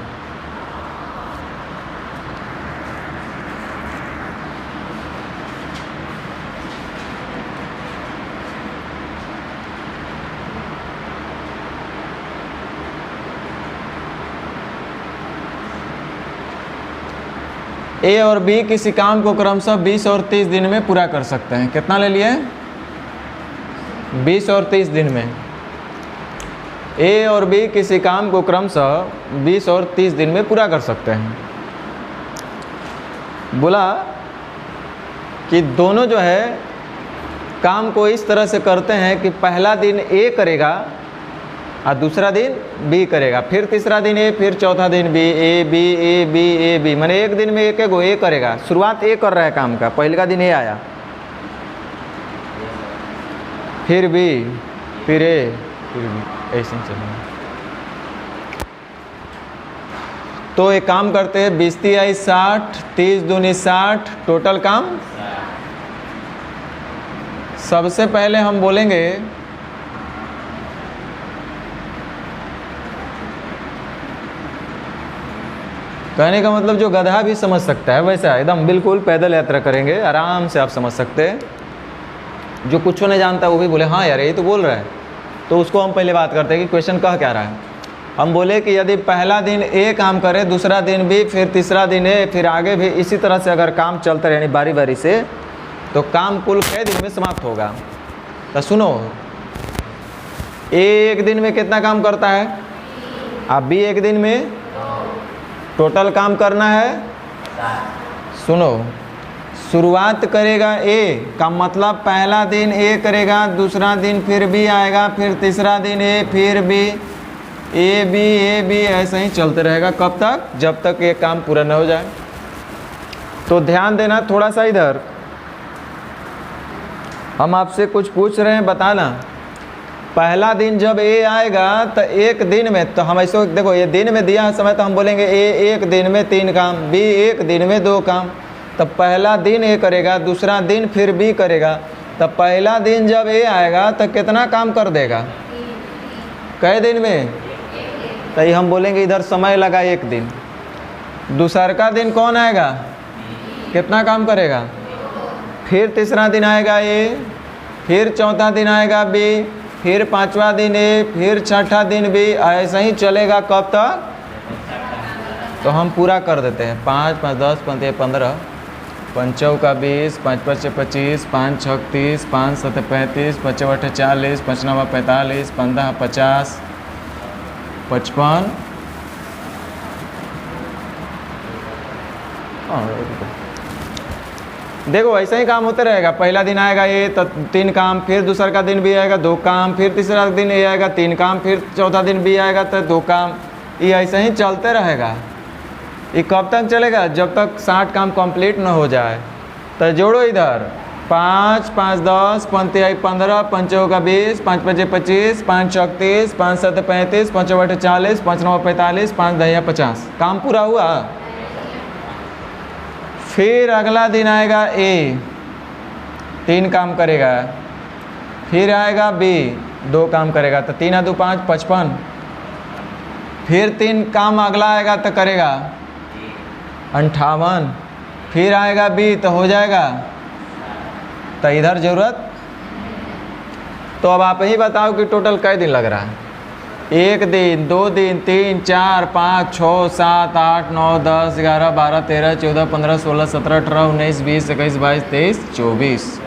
ए और बी किसी काम को क्रमशः 20 और 30 दिन में पूरा कर सकते हैं। कितना ले लिए? 20 और 30 दिन में। ए और बी किसी काम को क्रमशः 20 और 30 दिन में पूरा कर सकते हैं। बोला कि दोनों जो है काम को इस तरह से करते हैं कि पहला दिन ए करेगा और दूसरा दिन बी करेगा, फिर तीसरा दिन ए, फिर चौथा दिन B, A B A B A B, मैंने एक दिन में एक गो ए करेगा। शुरुआत ए कर रहा है काम का, पहले का दिन ए आया, फिर बी, फिर ए, फिर बी, ऐसे ही चलेगा। तो एक काम करते हैं, 20 तिहाई 60, 30 दूनी 60, टोटल काम। सबसे पहले हम बोलेंगे कहने का मतलब जो गधा भी समझ सकता है वैसा एकदम बिल्कुल पैदल यात्रा करेंगे, आराम से आप समझ सकते हैं। जो कुछ नहीं जानता वो भी बोले हाँ यार ये तो बोल रहा है, तो उसको हम पहले बात करते हैं कि क्वेश्चन कह क्या रहा है। हम बोले कि यदि पहला दिन ए काम करे, दूसरा दिन बी, फिर तीसरा दिन ए, फिर आगे भी इसी तरह से अगर काम चलता रहे यानी बारी बारी से, तो काम कुल कै दिन में समाप्त होगा। तो सुनो, ए एक दिन में कितना काम करता है, आप बी एक दिन में टोटल काम करना है। सुनो, शुरुआत करेगा ए का मतलब पहला दिन ए करेगा, दूसरा दिन फिर बी आएगा, फिर तीसरा दिन ए, फिर बी, ए बी, ऐसे ही चलते रहेगा। कब तक? जब तक ये काम पूरा न हो जाए। तो ध्यान देना थोड़ा सा इधर, हम आपसे कुछ पूछ रहे हैं, बताना। पहला दिन जब ए आएगा तो एक दिन में, तो हम ऐसे देखो ये दिन में दिया है समय, तो हम बोलेंगे ए एक दिन में 3 काम, बी एक दिन में 2 काम। तब पहला दिन ए करेगा, दूसरा दिन फिर बी करेगा। तब पहला दिन जब ए आएगा तो कितना काम कर देगा, कै दिन में? तो ये हम बोलेंगे इधर समय लगा 1 दिन। दूसरा का दिन कौन आएगा, कितना काम करेगा? फिर तीसरा दिन आएगा ए, फिर चौथा दिन आएगा बी, फिर 5वां दिन ए, फिर 6ठा दिन बी, ऐसा ही चलेगा। कब तक? तो हम पूरा कर देते हैं। 5 5 10 15, 5 चौका 20, 5 5 25, 5 6 30, 5 7 35, 5 8 40, 5 9 45, 15 50, 55। देखो ऐसा ही काम होते रहेगा। पहला दिन आएगा ये तो 3 काम, फिर दूसरा का दिन भी आएगा 2 काम, फिर तीसरा दिन ये आएगा 3 काम, फिर चौथा दिन भी आएगा तो 2 काम। ये ऐसे ही चलते रहेगा। ये कब तक चलेगा? जब तक 60 काम कंप्लीट न हो जाए। तो जोड़ो इधर 5 5 10, 5 तिहाई 15, 5 चौका 20, 5 पचे 25, 5 चौक 30, 5 7 35, 5 8 40, 5 9 45, 5 10 50। काम पूरा हुआ। फिर अगला दिन आएगा ए, 3 काम करेगा। फिर आएगा बी, 2 काम करेगा, तो 3 2 5 55। फिर 3 काम अगला आएगा तो करेगा 58। फिर आएगा बी तो हो जाएगा, तो इधर ज़रूरत। तो अब आप ही बताओ कि टोटल कै दिन लग रहा है। 1 दिन, 2 दिन, 3 4 5 6 7 8 9 10 11 12 13 14 15 16 17 18 19 20 21 22 23 24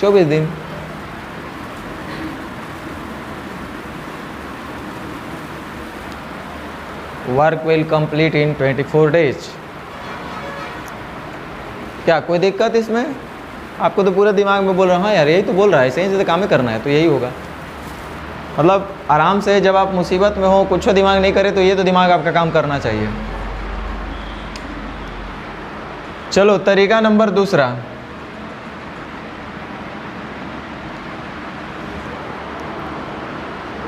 24 दिन। Work will complete in 24 days. क्या कोई दिक्कत इसमें? आपको तो पूरा दिमाग में बोल रहा हूँ यार, यही तो बोल रहा है, सही से काम ही करना है, तो यही होगा। मतलब आराम से जब आप मुसीबत में हो, कुछ दिमाग नहीं करे, तो ये तो दिमाग आपका काम करना चाहिए। चलो तरीका नंबर दूसरा।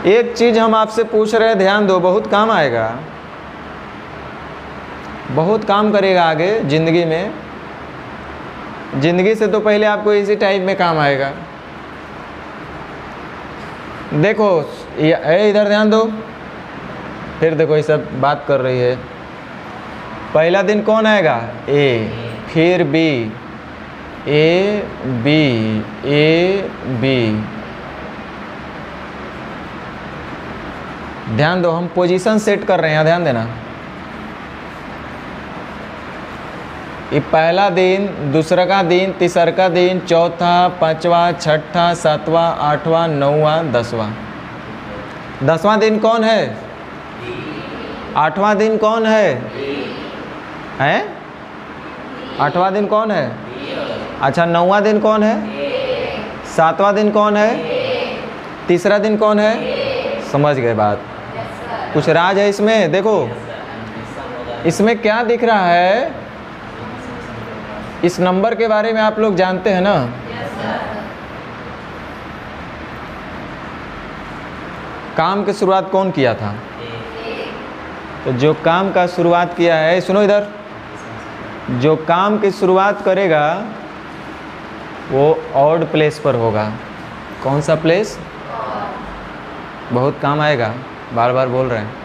एक चीज हम आपसे पूछ रहे हैं, ध्यान दो, बहुत काम आएगा, बहुत काम करेगा आगे जिंदगी में। जिंदगी से तो पहले आपको इसी टाइप में काम आएगा। देखो इधर ध्यान दो, फिर देखो ये सब बात कर रही है। पहला दिन कौन आएगा? ए, फिर B, A B, A B. ध्यान दो, हम पोजीशन सेट कर रहे हैं, ध्यान देना। ये पहला दिन, दूसरा का दिन, तीसरा का दिन, चौथा, पांचवा, छठा, सातवां, आठवां, नौवां, 10वां। 10वां दिन कौन है? 8वां दिन कौन है? हैं? 8वां दिन कौन है? अच्छा, 9वां दिन कौन है? 7वां दिन कौन है? तीसरा दिन कौन है? समझ गए बात? कुछ राज है इसमें। देखो इसमें क्या दिख रहा है, इस नंबर के बारे में आप लोग जानते हैं ना? काम की शुरुआत कौन किया था? तो जो काम का शुरुआत किया है, सुनो इधर, जो काम की शुरुआत करेगा वो ऑड प्लेस पर होगा। कौन सा प्लेस? बहुत काम आएगा, बार बार बोल रहे हैं।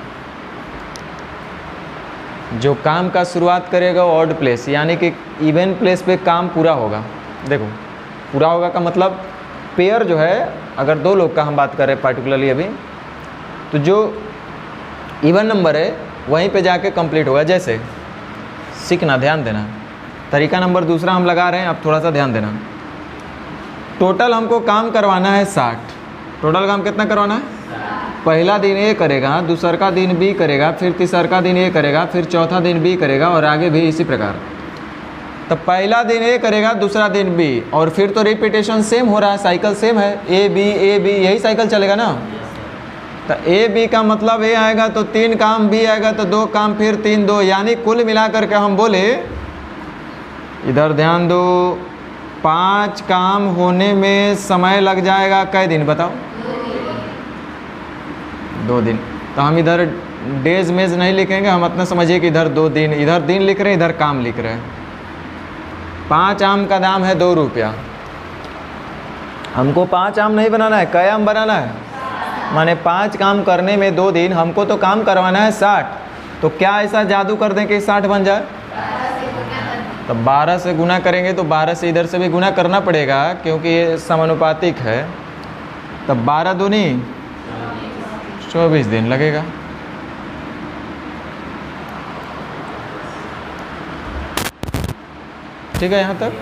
जो काम का शुरुआत करेगा वो ऑड प्लेस, यानी कि इवन प्लेस पे काम पूरा होगा। देखो पूरा होगा का मतलब पेयर जो है, अगर 2 लोग का हम बात करें पार्टिकुलरली अभी, तो जो इवन नंबर है वहीं पे जाके कंप्लीट होगा। जैसे सीखना, ध्यान देना। तरीका नंबर दूसरा हम लगा रहे हैं, अब थोड़ा सा ध्यान देना। टोटल हमको काम करवाना है 60। टोटल काम कितना करवाना है? पहला दिन ए करेगा, दूसरा का दिन बी करेगा, फिर तीसरा का दिन ए करेगा, फिर चौथा दिन बी करेगा, और आगे भी इसी प्रकार। तो पहला दिन ए करेगा, दूसरा दिन बी, और फिर तो रिपीटेशन सेम हो रहा है, साइकिल सेम है, ए बी, यही साइकिल चलेगा ना। तो ए बी का मतलब ए आएगा तो 3 काम, बी आएगा तो 2 काम, फिर 3 2, यानी कुल मिलाकर के हम बोले, इधर ध्यान दो, 5 काम होने में समय लग जाएगा कै दिन बताओ? 2 दिन। तो हम इधर डेज मेज नहीं लिखेंगे, हम इतना समझिए कि इधर 2 दिन, इधर दिन लिख रहे हैं, इधर काम लिख रहे हैं। 5 आम का दाम है 2 रुपया। हमको 5 आम नहीं बनाना है, कै आम बनाना है? माने 5 काम करने में 2 दिन, हमको तो काम करवाना है 60। तो क्या ऐसा जादू कर दें कि 60 बन जाए? तो 12 से गुना करेंगे, तो 12 से इधर से भी गुना करना पड़ेगा, क्योंकि ये समानुपातिक है। तो 12 दूनी 24 दिन लगेगा। ठीक है यहाँ तक?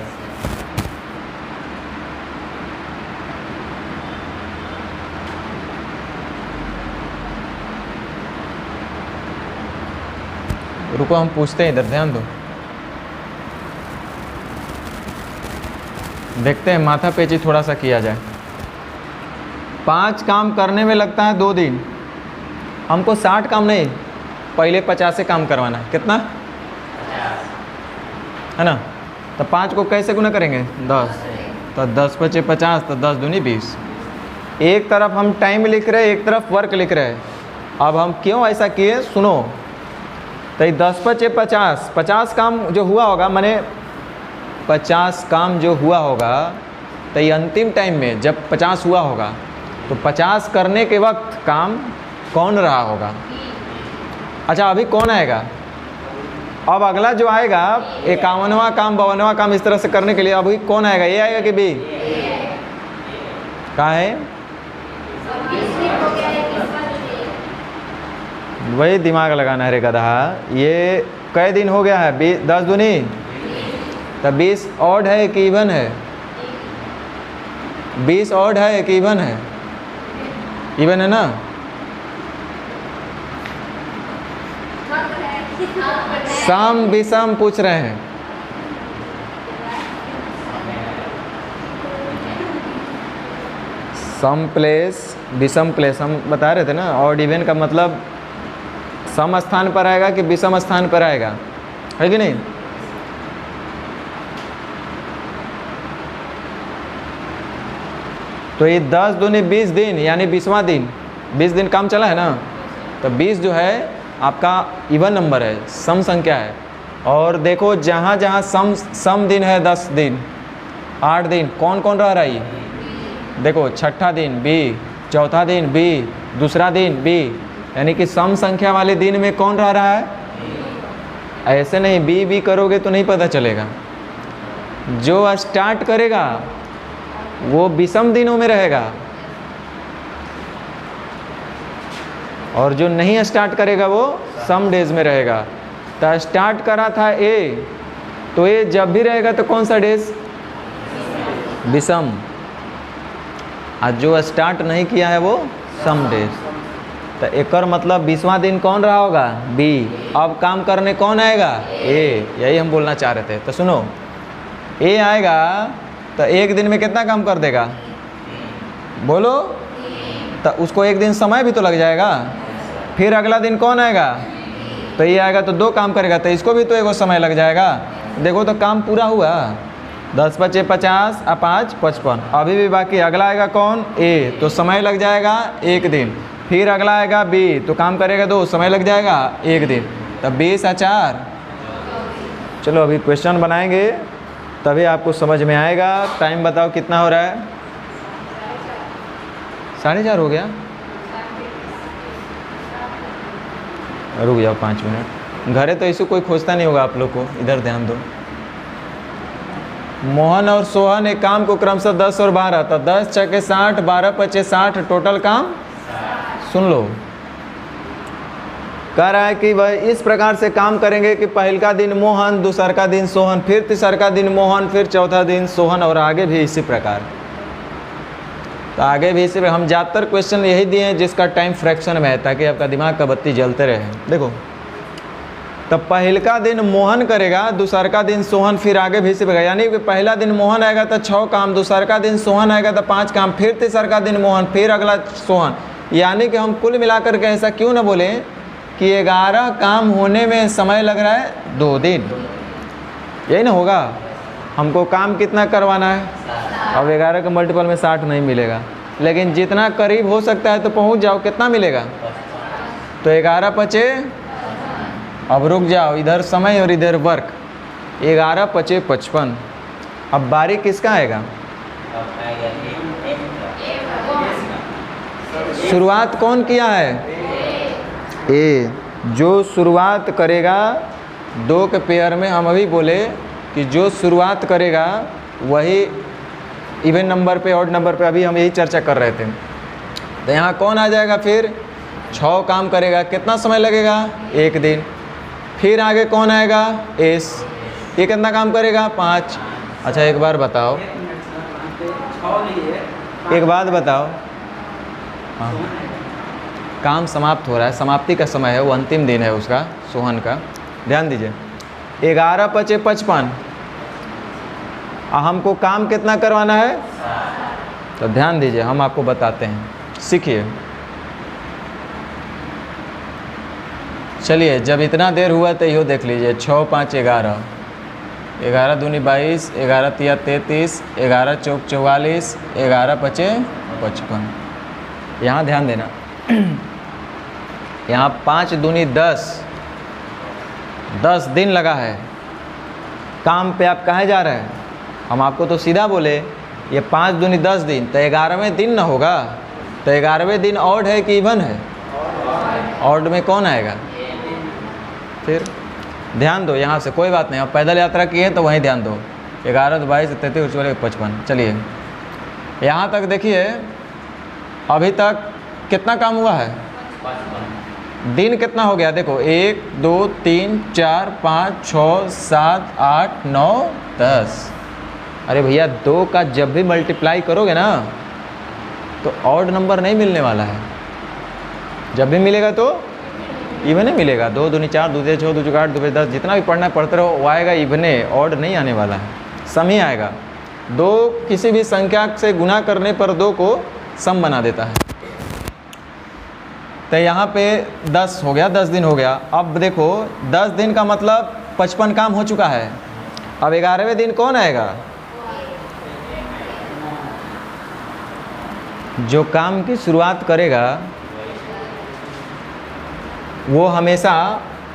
रुको हम पूछते हैं, इधर ध्यान दो। देखते हैं, माथा पेची थोड़ा सा किया जाए। 5 काम करने में लगता है 2 दिन। हमको 60 काम नहीं, पहले 50 से काम करवाना है। कितना? 50 है ना? तो 5 को कैसे गुना करेंगे 10, तो 10 पचे 50, तो 10 दूनी 20। एक तरफ हम टाइम लिख रहे हैं, एक तरफ वर्क लिख रहे हैं। अब हम क्यों ऐसा किए सुनो। तो 10 पचे 50, 50 काम जो हुआ होगा, माने 50 काम जो हुआ होगा, तो ये अंतिम टाइम में जब 50 हुआ होगा तो 50 करने के वक्त काम कौन रहा होगा। अच्छा अभी कौन आएगा, अब अगला जो आएगा 51वां काम 52वां काम इस तरह से करने के लिए अभी कौन आएगा, ए आएगा कि बी। कहाँ है, वही दिमाग लगाना है रे गधा। ये कई दिन हो गया है, 10 दूनी, तो 20 ऑड है कि इवन है, 20 ऑड है कि इवन है, इवन है ना। सम विषम पूछ रहे हैं। सम प्लेस विषम प्लेस हम बता रहे थे ना। ऑड इवन का मतलब सम स्थान पर आएगा कि विषम स्थान पर आएगा, है कि नहीं। तो ये 10 दूनी 20 दिन यानी 20वां दिन, 20 दिन काम चला है ना। तो 20 जो है आपका इवन नंबर है, सम संख्या है। और देखो जहाँ जहाँ सम दिन है 10 दिन 8 दिन कौन कौन रह रहा है। देखो छठा दिन बी, चौथा दिन बी, दूसरा दिन बी, यानी कि सम संख्या वाले दिन में कौन रह रहा है। ऐसे नहीं बी बी करोगे तो नहीं पता चलेगा। जो स्टार्ट करेगा वो विषम दिनों में रहेगा, और जो नहीं स्टार्ट करेगा वो सम डेज में रहेगा। तो स्टार्ट करा था ए, तो ए जब भी रहेगा तो कौन सा डेज, विषम। आज जो स्टार्ट नहीं किया है वो सम डेज। तो एक मतलब 20वां दिन कौन रहा होगा, बी। अब काम करने कौन आएगा, ए। यही हम बोलना चाह रहे थे। तो सुनो, ए आएगा तो एक दिन में कितना काम कर देगा, बोलो। तो उसको एक दिन समय भी तो लग जाएगा। फिर अगला दिन कौन आएगा, तो ये आएगा तो 2 काम करेगा, तो इसको भी तो एक समय लग जाएगा। देखो तो काम पूरा हुआ। 10 पचे 50 और 5 55, अभी भी बाकी। अगला आएगा कौन, ए, तो समय लग जाएगा 1 दिन। फिर अगला आएगा बी, तो काम करेगा 2, समय लग जाएगा 1 दिन। तब 20 और 4। चलो अभी क्वेश्चन बनाएंगे तभी आपको समझ में आएगा। टाइम बताओ कितना हो रहा है, 4:30 हो गया। रुक जाओ 5 मिनट। घरे तो ऐसे कोई खोजता नहीं होगा आप लोग को, इधर ध्यान दो। मोहन और सोहन एक काम को क्रमशः 10 और 12, तो 10 छके 60, 12 पचे 60, टोटल काम सुन लो। कह रहा है कि वह इस प्रकार से काम करेंगे कि पहल का दिन मोहन, दूसर का दिन सोहन, फिर तीसर का दिन मोहन, फिर चौथा दिन सोहन, और आगे भी इसी प्रकार। तो आगे भी इसी प्रकार हम ज़्यादातर क्वेश्चन यही दिए हैं जिसका टाइम फ्रैक्शन में है, ताकि आपका दिमाग का बत्ती जलते रहे। देखो तो पहल का दिन मोहन करेगा, दूसर का दिन सोहन, फिर आगे भी इसी प्रकार। यानी कि पहला दिन मोहन आएगा तो 6 काम, दूसर का दिन सोहन आएगा तो 5 काम, फिर तीसर का दिन मोहन, फिर अगला सोहन। यानी कि हम कुल मिलाकर के ऐसा क्यों ना बोले कि 11 काम होने में समय लग रहा है 2 दिन। यही ना होगा। हमको काम कितना करवाना है, अब 11 के मल्टीपल में 60 नहीं मिलेगा, लेकिन जितना करीब हो सकता है तो पहुंच जाओ। कितना मिलेगा, तो 11 पचे, अब रुक जाओ, इधर समय और इधर वर्क, 11 पचे 55। अब बारी किसका आएगा, शुरुआत कौन किया है, ए। जो शुरुआत करेगा 2 के पेयर में, हम अभी बोले कि जो शुरुआत करेगा वही इवन नंबर पे, ऑड नंबर पे, अभी हम यही चर्चा कर रहे थे। तो यहाँ कौन आ जाएगा, फिर 6 काम करेगा, कितना समय लगेगा, 1 दिन। फिर आगे कौन आएगा, एस, ये कितना काम करेगा, 5। अच्छा एक बार बताओ, एक बात बताओ, हाँ काम समाप्त हो रहा है, समाप्ति का समय है, वो अंतिम दिन है उसका, सोहन का। ध्यान दीजिए, 11 पचे 55, हमको काम कितना करवाना है, तो ध्यान दीजिए हम आपको बताते हैं, सीखिए। चलिए जब इतना देर हुआ तो यो देख लीजिए, 6 5 11, 11 दूनी 22, 11 तिया 33, 11 चौक 44, 11 पचे 55। यहाँ ध्यान देना, यहाँ 5 दूनी 10, 10 दिन लगा है काम पे। आप कहाँ जा रहे हैं? हम आपको तो सीधा बोले ये 5 दूनी 10 दिन, तो 11वें दिन ना होगा। तो 11वें दिन ऑड है कि इवन है? ऑड में कौन आएगा? फिर ध्यान दो यहाँ से, कोई बात नहीं। आप पैदल यात्रा किए तो वहीं ध्यान दो। 11 तो 22, 33, 44, 55। चलिए यहाँ तक देखिए, अभी तक कितना काम हुआ है? दिन कितना हो गया? देखो 1 2 3 4 5 6 7 8 9 10। अरे भैया 2 का जब भी मल्टीप्लाई करोगे ना तो ऑड नंबर नहीं मिलने वाला है। जब भी मिलेगा तो इवन ही मिलेगा। 2 दूनी 4, 2 6, 2 8, 2 10, जितना भी पढ़ना है पढ़ते रहो, वो आएगा इवने, ऑड नहीं आने वाला है, सम ही आएगा। 2 किसी भी संख्या से गुना करने पर 2 को सम बना देता है। तो यहाँ पे 10 हो गया, 10 दिन हो गया। अब देखो 10 दिन का मतलब 55 काम हो चुका है। अब 11वें दिन कौन आएगा? जो काम की शुरुआत करेगा वो हमेशा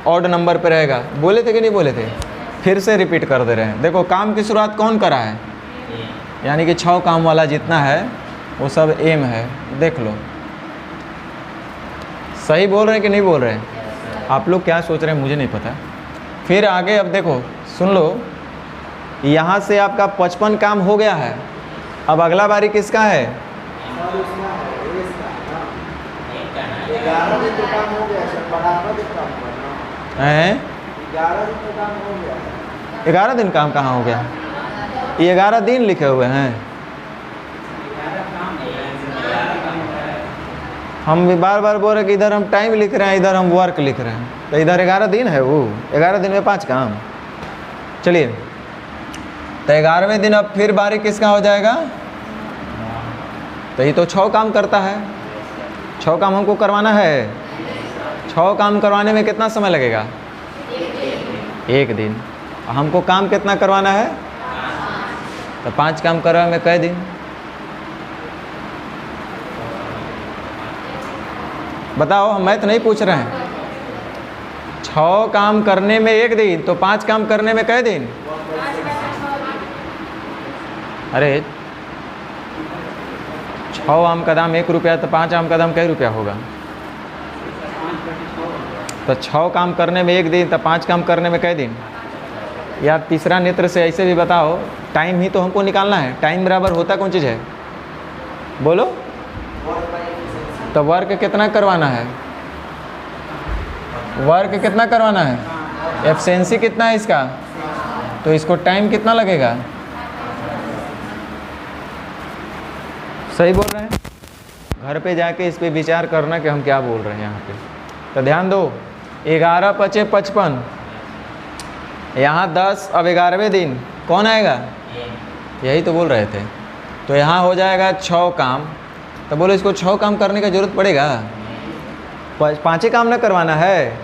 ऑड नंबर पे रहेगा। बोले थे कि नहीं बोले थे? फिर से रिपीट कर दे रहे हैं। देखो काम की शुरुआत कौन करा है? यानी कि 6 काम वाला जितना है वो सब एम है। देख लो सही बोल रहे हैं कि नहीं बोल रहे हैं? आप लोग क्या सोच रहे हैं मुझे नहीं पता। फिर आगे अब देखो सुन लो, यहाँ से आपका 55 काम हो गया है। अब अगला बारी किसका है? 11 दिन तो काम हो गया सर, 11 दिन काम हुआ ना। हैं? 11 दिन तो काम हो गया। 11 दिन काम कहाँ हो गया? ये 11 दिन लिखे हुए हैं। हम भी बार बार बोल रहे कि इधर हम टाइम लिख रहे हैं, इधर हम वर्क लिख रहे हैं। तो इधर 11 दिन है, वो 11 दिन में 5 काम। चलिए तो 11वें दिन अब फिर बारी किसका हो जाएगा? तो ये तो 6 काम करता है। 6 काम हमको करवाना है। 6 काम करवाने में कितना समय लगेगा? 1 दिन। हमको काम कितना करवाना है? तो 5 काम करवाने में कै दिन? बताओ, हम मैथ नहीं पूछ रहे हैं। 6 काम करने में 1 दिन, तो 5 काम करने में कै दिन? अरे 6 आम का दाम 1 रुपया, तो 5 आम का दाम कै रुपया होगा? तो 6 काम करने में 1 दिन, तो 5 काम करने में कै दिन? या तीसरा नेत्र से ऐसे भी बताओ, टाइम ही तो हमको निकालना है। टाइम बराबर होता कौन चीज़ है? बोलो। तो वर्क कितना करवाना है? वर्क कितना करवाना है? एफिशिएंसी कितना है इसका? तो इसको टाइम कितना लगेगा? सही बोल रहे हैं? घर पे जाके इस पे विचार करना कि हम क्या बोल रहे हैं यहाँ पे। तो ध्यान दो, 11 पचे 55, यहाँ 10। अब 11वें दिन कौन आएगा? यही तो बोल रहे थे। तो यहाँ हो जाएगा 6 काम। तो बोलो इसको 6 काम करने की ज़रूरत पड़ेगा? 5 ही काम ना करवाना है,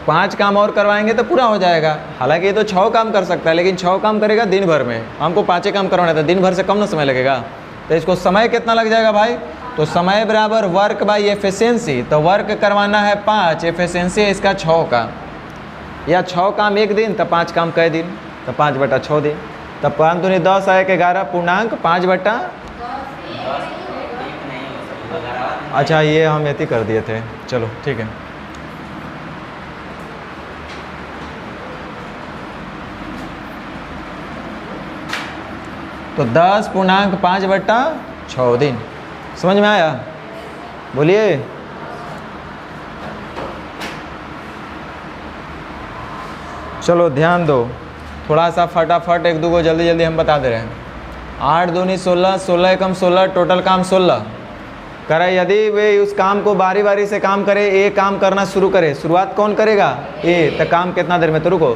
5 काम और करवाएंगे तो पूरा हो जाएगा। हालांकि ये तो 6 काम कर सकता है, लेकिन 6 काम करेगा दिन भर में। हमको 5 ही काम करवाना था, दिन भर से कम ना समय लगेगा। तो इसको समय कितना लग जाएगा भाई? तो समय बराबर वर्क बाई एफिशिएंसी। तो वर्क करवाना है 5, एफिशिएंसी है इसका 6 का। या 6 काम 1 दिन, तो 5 काम कै दिन? तो 5/6 दिन। तो 5 दूनी 10 आए, 11 पूर्णांक 5/। अच्छा ये हम ऐसे कर दिए थे, चलो ठीक है। तो 10 पूर्णांक 5/6 दिन। समझ में आया? बोलिए। चलो ध्यान दो, थोड़ा सा फटाफट 1 2 को जल्दी जल्दी हम बता दे रहे हैं। 8 दूनी 16, 16 एकम 16, टोटल काम 16 करे। यदि वे उस काम को बारी बारी से काम करे, ए काम करना शुरू करे, शुरुआत कौन करेगा? ए। तो काम कितना देर में? तो रुको,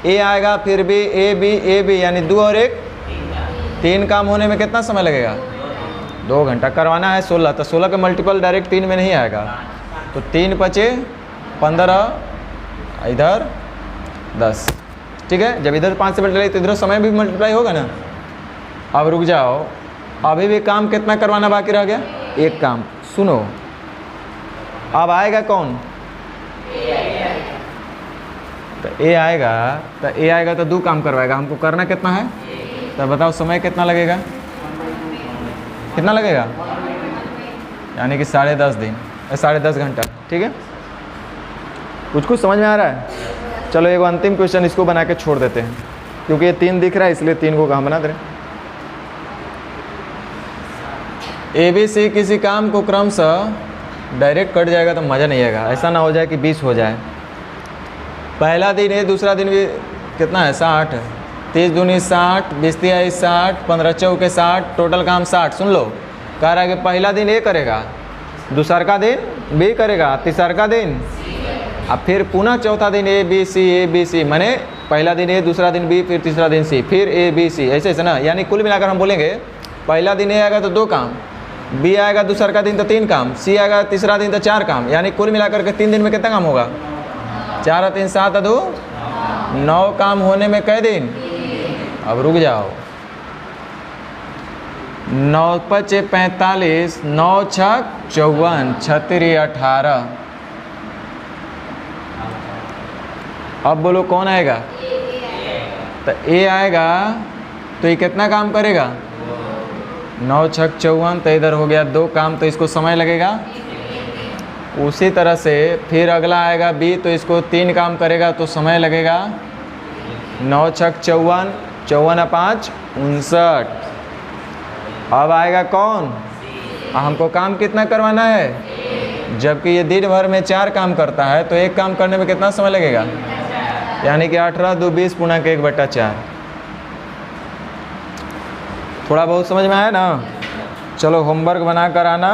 ए आएगा, फिर बी, ए बी, यानी 2 और 1 3 काम होने में कितना समय लगेगा? 2 घंटा। करवाना है 16, तो 16 का मल्टीपल डायरेक्ट 3 में नहीं आएगा। तो 3 पचे 15, इधर 10। ठीक है, जब इधर 5 से मल्टीप्लाई तो इधर समय भी मल्टीप्लाई होगा ना। अब रुक जाओ, अभी भी काम कितना करवाना बाकी रह गया? एक काम। सुनो, अब आएगा कौन? तो ए आएगा, तो ए आएगा तो 2 काम करवाएगा। हमको करना कितना है? तो बताओ समय कितना लगेगा? कितना लगेगा? यानी कि 10.5 दिन, 10.5 घंटा। ठीक है, कुछ समझ में आ रहा है? चलो एक अंतिम क्वेश्चन इसको बना के छोड़ देते हैं, क्योंकि ये 3 दिख रहा है इसलिए 3 को हम बना दे रहे हैं। ABC किसी काम को क्रमशः डायरेक्ट कट जाएगा तो मज़ा नहीं आएगा। ऐसा ना हो जाए कि 20 हो जाए। पहला दिन है, दूसरा दिन भी कितना है? 60। 30 दूनी 60, 20 तिहाई 60, 15 चौके 60, टोटल काम 60। सुन लो, कह रहा है कि पहला दिन ए करेगा, दूसरा का दिन बी करेगा, तीसरा का दिन, अब फिर पुनः चौथा दिन ए बी सी, माने पहला दिन ए, दूसरा दिन बी, फिर तीसरा दिन सी, फिर ए बी सी, ऐसे ऐसे ना। यानी कुल मिलाकर हम बोलेंगे पहला दिन ए आएगा तो 2 काम, बी आएगा दूसरा का दिन तो 3 काम, सी आएगा तीसरा दिन तो 4 काम। यानी कुल मिलाकर के 3 दिन में कितना काम होगा? 4 और 3 7 2 9 काम होने में कै दिन? अब रुक जाओ, 9 × 5 = 45, 9 × 6 = 54, 36 × 18। अब बोलो कौन आएगा? तो ए आएगा तो ये कितना काम करेगा? 9 × 6 = 54, तो इधर हो गया 2 काम, तो इसको समय लगेगा। उसी तरह से फिर अगला आएगा बी, तो इसको 3 काम करेगा तो समय लगेगा। 9 × 6 = 54, 54 × 5 = 59। अब आएगा कौन? हमको काम कितना करवाना है? जबकि ये दिन भर में 4 काम करता है तो एक काम करने में कितना समय लगेगा? यानी कि 18 × 2 = 20 × 1/4। थोड़ा बहुत समझ में आया ना? चलो होमवर्क बना कर आना।